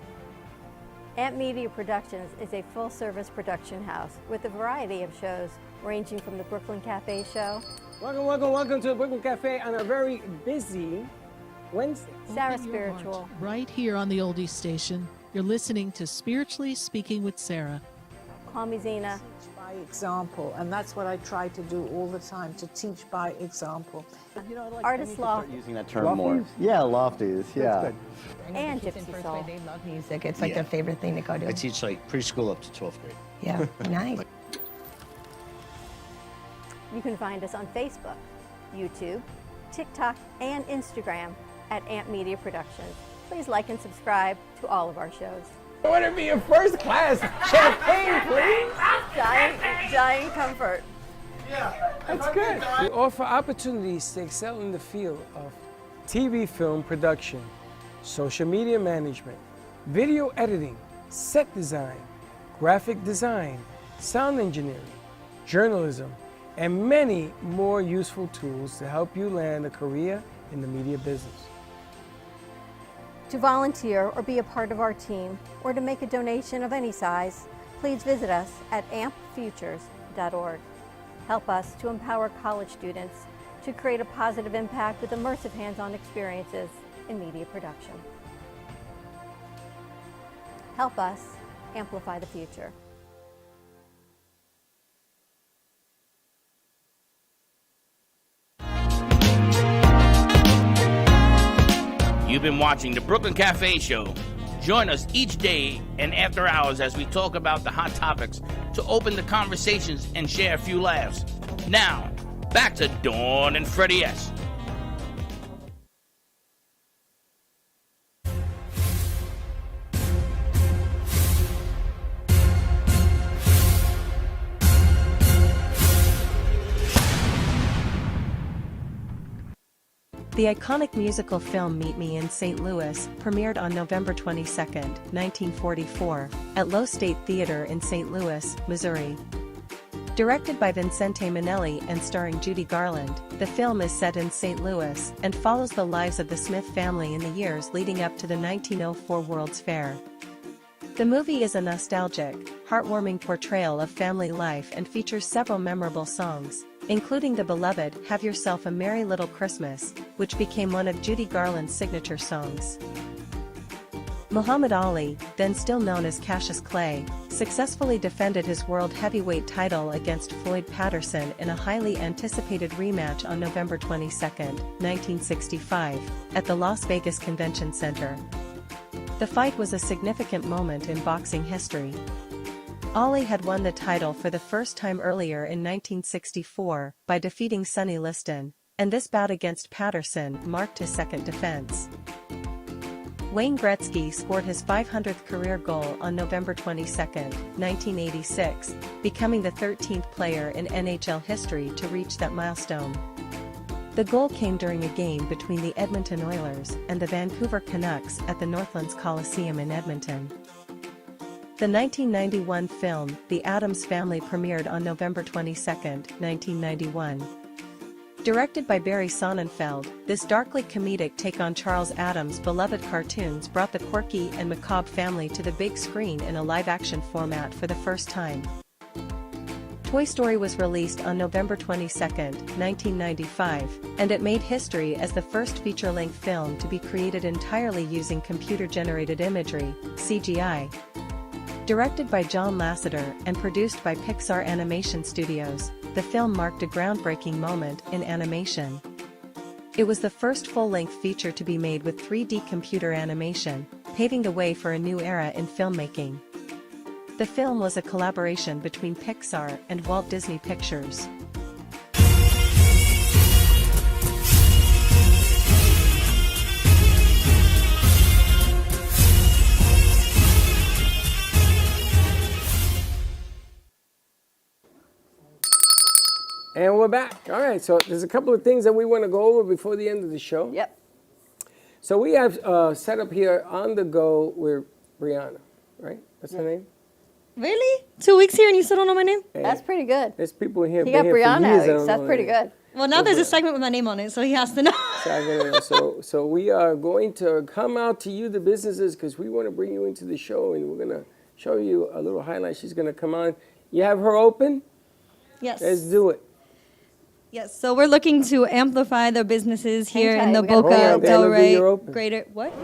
S2: AMP Media Productions is a full-service production house with a variety of shows ranging from the Brooklyn Cafe show.
S3: Welcome to the Brooklyn Cafe on a very busy Wednesday.
S2: Sarah
S13: Open your heart.
S2: Spiritual.
S13: Right here on the Oldies Station. You're listening to Spiritually Speaking with Sarah.
S2: Call me Zena.
S4: By example, and that's what I try to do all the time, to teach by example.
S2: Artist Law.
S14: Using that term more. Yeah, lofties, yeah.
S2: And Gypsy Soul.
S17: They love music. It's like their favorite thing to go to.
S14: I teach like preschool up to 12th grade.
S17: Yeah, nice.
S2: You can find us on Facebook, YouTube, TikTok, and Instagram at AMP Media Productions. Please like and subscribe to all of our shows.
S3: I want to be a first class champagne, please.
S2: Giant comfort.
S3: That's good. We offer opportunities to excel in the field of TV film production, social media management, video editing, set design, graphic design, sound engineering, journalism, and many more useful tools to help you land a career in the media business.
S2: To volunteer or be a part of our team, or to make a donation of any size, please visit us at ampfutures.org. Help us to empower college students to create a positive impact with immersive hands-on experiences in media production. Help us amplify the future.
S1: You've been watching the Brooklyn Cafe Show. Join us each day and after hours as we talk about the hot topics to open the conversations and share a few laughs. Now, back to Dawn and Freddie S.
S27: The iconic musical film Meet Me in St. Louis premiered on November 22, 1944, at Lowe State Theater in St. Louis, Missouri. Directed by Vincente Minnelli and starring Judy Garland, the film is set in St. Louis and follows the lives of the Smith family in the years leading up to the 1904 World's Fair. The movie is a nostalgic, heartwarming portrayal of family life and features several memorable songs, including the beloved Have Yourself a Merry Little Christmas, which became one of Judy Garland's signature songs. Muhammad Ali, then still known as Cassius Clay, successfully defended his world heavyweight title against Floyd Patterson in a highly anticipated rematch on November 22, 1965, at the Las Vegas Convention Center. The fight was a significant moment in boxing history. Ali had won the title for the first time earlier in 1964 by defeating Sonny Liston, and this bout against Patterson marked his second defense. Wayne Gretzky scored his 500th career goal on November 22, 1986, becoming the 13th player in NHL history to reach that milestone. The goal came during a game between the Edmonton Oilers and the Vancouver Canucks at the Northlands Coliseum in Edmonton. The 1991 film, The Addams Family, premiered on November 22, 1991. Directed by Barry Sonnenfeld, this darkly comedic take on Charles Addams' beloved cartoons brought the quirky and macabre family to the big screen in a live-action format for the first time. Toy Story was released on November 22, 1995, and it made history as the first feature-length film to be created entirely using computer-generated imagery, CGI. Directed by John Lasseter and produced by Pixar Animation Studios, the film marked a groundbreaking moment in animation. It was the first full-length feature to be made with 3D computer animation, paving the way for a new era in filmmaking. The film was a collaboration between Pixar and Walt Disney Pictures.
S3: And we're back. All right, so there's a couple of things that we want to go over before the end of the show.
S2: Yep.
S3: So we have set up here on the go with Brianna, right? That's her name?
S10: Really? 2 weeks here and you still don't know my name?
S2: That's pretty good.
S3: There's people here.
S2: He got
S3: been here for
S2: Brianna
S3: years
S2: at
S3: that
S2: least.
S3: don't
S2: That's
S3: know
S2: pretty
S3: their name.
S2: good.
S10: Well, now there's a segment with my name on it, so he has to know.
S3: So we are going to come out to you, the businesses, because we want to bring you into the show, and we're going to show you a little highlight. She's going to come on. You have her open?
S10: Yes.
S3: Let's do it.
S10: Yes, so we're looking to amplify the businesses here in the
S3: we got- Hold
S10: Boca
S3: on,
S10: Del
S3: Daniel,
S10: Rey
S3: you're open.
S10: Greater. What?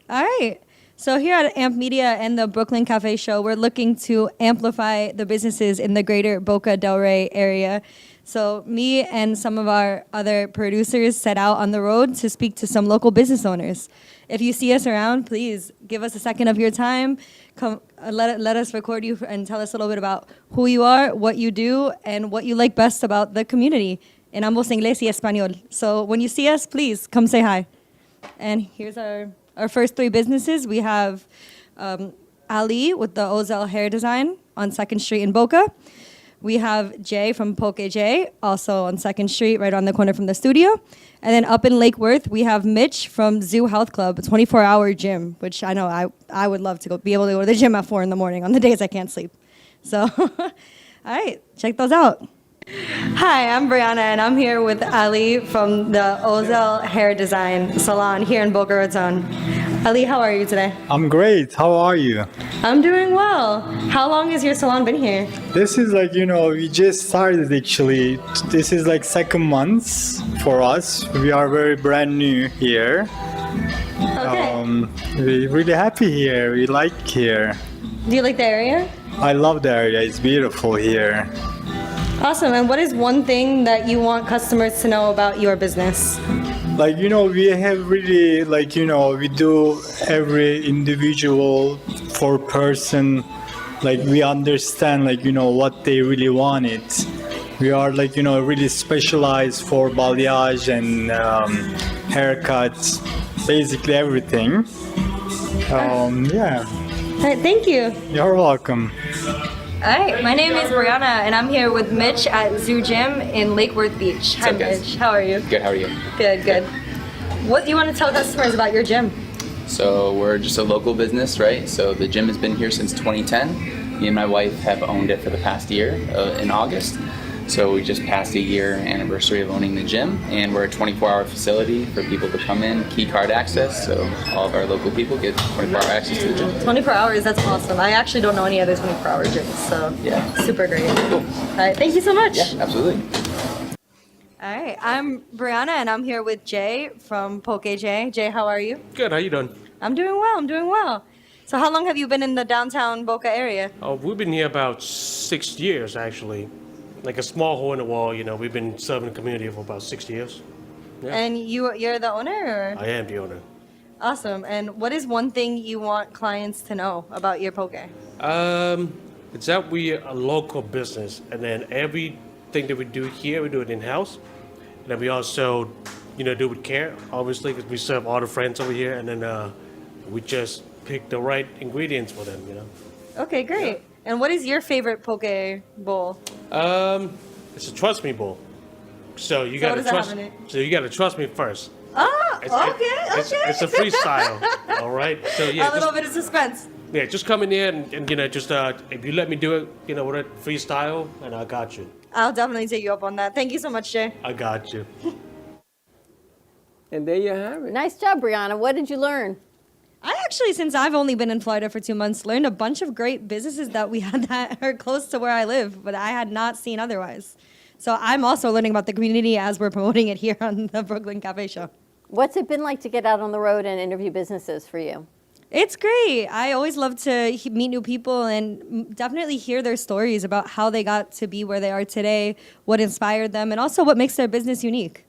S10: All right. So here at AMP Media and the Brooklyn Cafe Show, we're looking to amplify the businesses in the greater Boca Del Rey area. So me and some of our other producers set out on the road to speak to some local business owners. If you see us around, please give us a second of your time. Come, let us record you and tell us a little bit about who you are, what you do, and what you like best about the community in ambos inglés y español. So when you see us, please come say hi. And here's our first three businesses. We have Ali with the Ozell Hair Design on 2nd Street in Boca. We have Jay from Poke J, also on 2nd Street, right on the corner from the studio. And then up in Lake Worth, we have Mitch from Zoo Health Club, a 24-hour gym, which I know I would love to be able to go to the gym at 4 in the morning on the days I can't sleep. So, all right, check those out. Hi, I'm Brianna, and I'm here with Ali from the Ozell Hair Design Salon here in Boca Raton. Ali, how are you today?
S12: I'm great. How are you?
S10: I'm doing well. How long has your salon been here?
S12: This is like, we just started actually. This is like 2nd month for us. We are very brand new here.
S10: Okay.
S12: We're really happy here. We like here.
S10: Do you like the area?
S12: I love the area. It's beautiful here.
S10: Awesome. And what is one thing that you want customers to know about your business?
S12: Like, we have really, we do every individual for person. Like, we understand, what they really wanted. We are, really specialized for balayage and haircuts, basically everything. Yeah.
S10: All right, thank you.
S12: You're welcome.
S10: Hi, my name is Brianna, and I'm here with Mitch at Zoo Gym in Lake Worth Beach. Hi, Mitch. How are you?
S15: Good, how are you?
S10: Good, good. What do you want to tell customers about your gym?
S15: So we're just a local business, right? So the gym has been here since 2010. Me and my wife have owned it for the past year in August. So we just passed a year anniversary of owning the gym, and we're a 24-hour facility for people to come in, key card access, so all of our local people get 24-hour access to the gym.
S10: 24 hours, that's awesome. I actually don't know any other 24-hour gyms, so
S15: yeah,
S10: super great.
S15: Cool.
S10: All right, thank you so much.
S15: Yeah, absolutely.
S10: All right, I'm Brianna, and I'm here with Jay from Poke J. Jay, how are you?
S16: Good, how you doing?
S10: I'm doing well, I'm doing well. So how long have you been in the downtown Boca area?
S16: We've been here about 6 years, actually. Like a small hole in the wall, we've been serving the community for about 6 years. Yeah.
S10: And you're the owner? Or?
S16: I am the owner.
S10: Awesome. And what is one thing you want clients to know about your poke?
S16: It's that we're a local business, and then everything that we do here, we do it in-house. And then we also, do it with care, obviously, because we serve all the friends over here, and then we just pick the right ingredients for them,
S10: Okay, great. And what is your favorite poke bowl?
S16: It's a trust me bowl. So you
S10: So what
S16: gotta
S10: does that
S16: trust.
S10: have in it?
S16: So you gotta trust me first.
S10: Oh,
S16: It's a freestyle. All right. So yeah,
S10: a little bit of suspense.
S16: yeah, just come in there and just if you let me do it, with a freestyle, and I got you.
S10: I'll definitely take you up on that. Thank you so much, Jay.
S16: I got you.
S3: And there you have it.
S2: Nice job, Brianna. What did you learn?
S10: I actually, since I've only been in Florida for 2 months, learned a bunch of great businesses that we had that are close to where I live, but I had not seen otherwise. So I'm also learning about the community as we're promoting it here on the Brooklyn Cafe Show.
S2: What's it been like to get out on the road and interview businesses for you?
S10: It's great. I always love to meet new people and definitely hear their stories about how they got to be where they are today, what inspired them, and also what makes their business unique.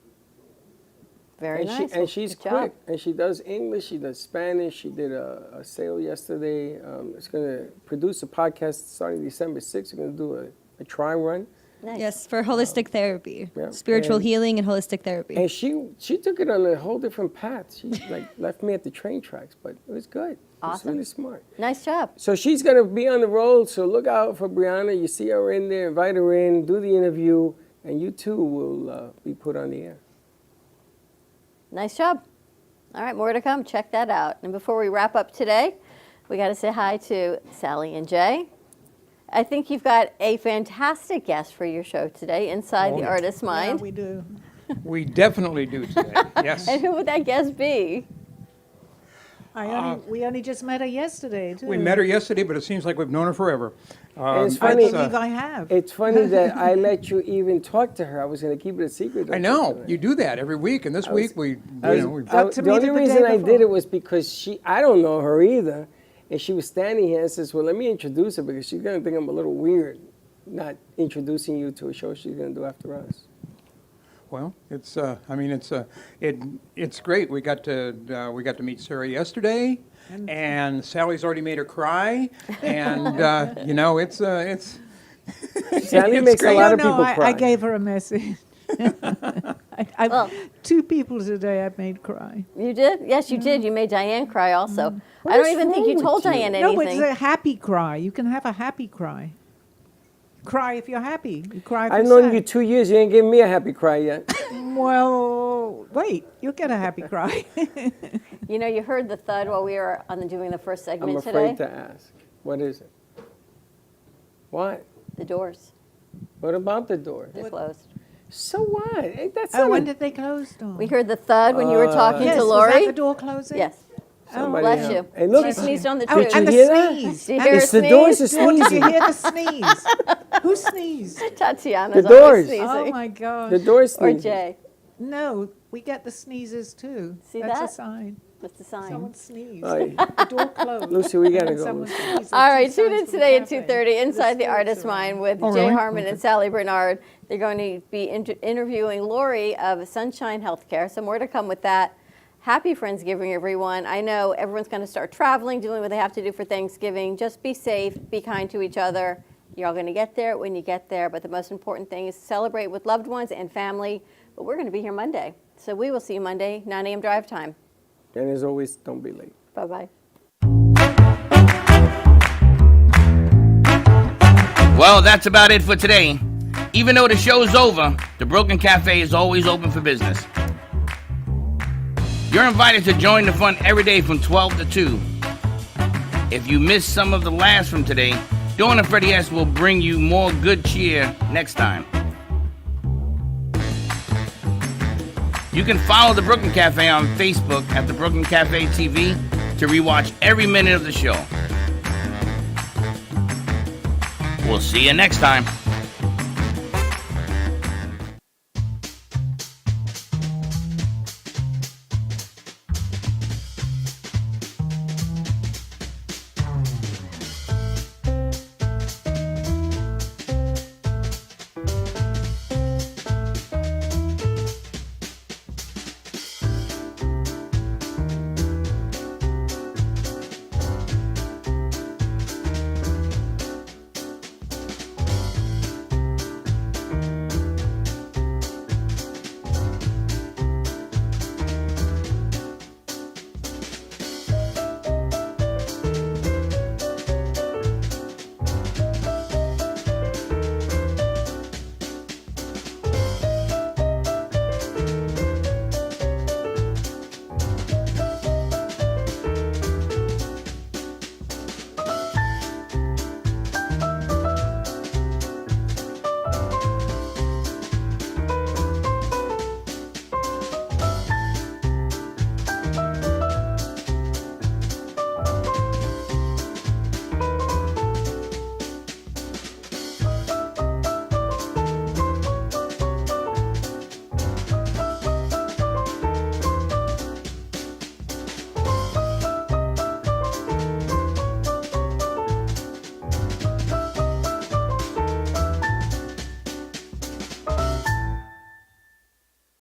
S2: Very nice.
S3: And she's
S2: Good job.
S3: quick. And she does English. She does Spanish. She did a sale yesterday. It's going to produce a podcast starting December 6th. We're going to do a try run.
S2: Nice.
S10: Yes, for holistic therapy,
S3: Yeah.
S10: spiritual
S3: And-
S10: healing and holistic therapy.
S3: And she took it on a whole different path. She left me at the train tracks, but it was good.
S2: Awesome.
S3: It was really smart.
S2: Nice job.
S3: So she's going to be on the road. So look out for Brianna. You see her in there, invite her in, do the interview, and you too will be put on the air.
S2: Nice job. All right, more to come. Check that out. And before we wrap up today, we got to say hi to Sally and Jay. I think you've got a fantastic guest for your show today, Inside the Artist's Mind.
S4: Yeah, we do.
S9: We definitely do today, yes.
S2: And who would that guest be?
S4: We only just met her yesterday, too.
S9: We met her yesterday, but it seems like we've known her forever.
S3: And it's funny.
S4: I believe I have.
S3: It's funny that I let you even talk to her. I was going to keep it a secret.
S9: I know, you do that every week, and this week we,
S3: The only reason I did it was because I don't know her either. And she was standing here and says, well, let me introduce her because she's going to think I'm a little weird not introducing you to a show she's going to do after us.
S9: Well, it's great. We got to meet Sarah yesterday, and Sally's already made her cry, and it's
S3: Sally
S9: it's
S3: makes
S9: great.
S3: a lot of people cry.
S4: I gave her a message. Two people today I've made cry.
S2: You did? Yes, you did. You made Diane cry also. I don't even think you told Diane anything.
S4: No, it's a happy cry. You can have a happy cry. Cry if you're happy. You cry if
S3: I've
S4: you're
S3: known
S4: sad.
S3: you 2 years. You ain't given me a happy cry yet.
S4: Well, wait. You'll get a happy cry.
S2: You know, you heard the thud while we were doing the first segment
S3: I'm
S2: today.
S3: afraid to ask. What is it? What?
S2: The doors.
S3: What about the door?
S2: They're closed.
S3: So what? That's
S4: when did they close? Dawn?
S2: We heard the thud when you were talking
S4: yes,
S2: to
S4: was
S2: Lori.
S4: that the door closing?
S2: Yes.
S3: Somebody
S2: bless
S3: help.
S2: you.
S3: Hey, look.
S2: She sneezed on the
S3: Oh,
S2: tree.
S3: did you
S4: And the
S3: hear that?
S4: sneeze.
S2: Did you hear
S3: It's
S2: her
S3: the doors
S2: sneeze?
S3: are
S4: Did you
S3: sneezing.
S4: hear the sneeze? Who sneezed?
S2: Tatiana's
S3: The
S2: always
S3: doors.
S2: sneezing.
S4: Oh my gosh.
S3: The door's
S2: Or
S3: sneezing.
S2: Jay.
S4: No, we get the sneezes too.
S2: See
S4: That's
S2: that?
S4: a sign.
S2: That's the sign.
S4: Someone sneezed.
S3: Aye.
S4: The door closed.
S3: Lucy, we gotta
S4: And
S3: go,
S4: someone
S3: Lucy.
S4: sneezed.
S2: All right,
S4: Two
S2: tune
S4: signs
S2: in
S4: for
S2: today
S4: the
S2: at
S4: cafe.
S2: 2:30 Inside the
S4: spirits
S2: Artist
S4: are
S2: Mind
S4: on.
S2: with
S9: Oh,
S2: Jay
S9: really?
S2: Harmon and Sally Bernard. They're going to be interviewing Lori of Sunshine Healthcare. So more to come with that. Happy Friendsgiving, everyone. I know everyone's going to start traveling, doing what they have to do for Thanksgiving. Just be safe, be kind to each other. You're all going to get there when you get there. But the most important thing is to celebrate with loved ones and family. But we're going to be here Monday. So we will see you Monday, 9 a.m. drive time.
S3: And as always, don't be late.
S2: Bye-bye.
S1: Well, that's about it for today. Even though the show's over, the Brooklyn Cafe is always open for business. You're invited to join the fun every day from 12 to 2. If you missed some of the laughs from today, Dawn and Freddie S. will bring you more good cheer next time. You can follow the Brooklyn Cafe on Facebook at the Brooklyn Cafe TV to rewatch every minute of the show. We'll see you next time.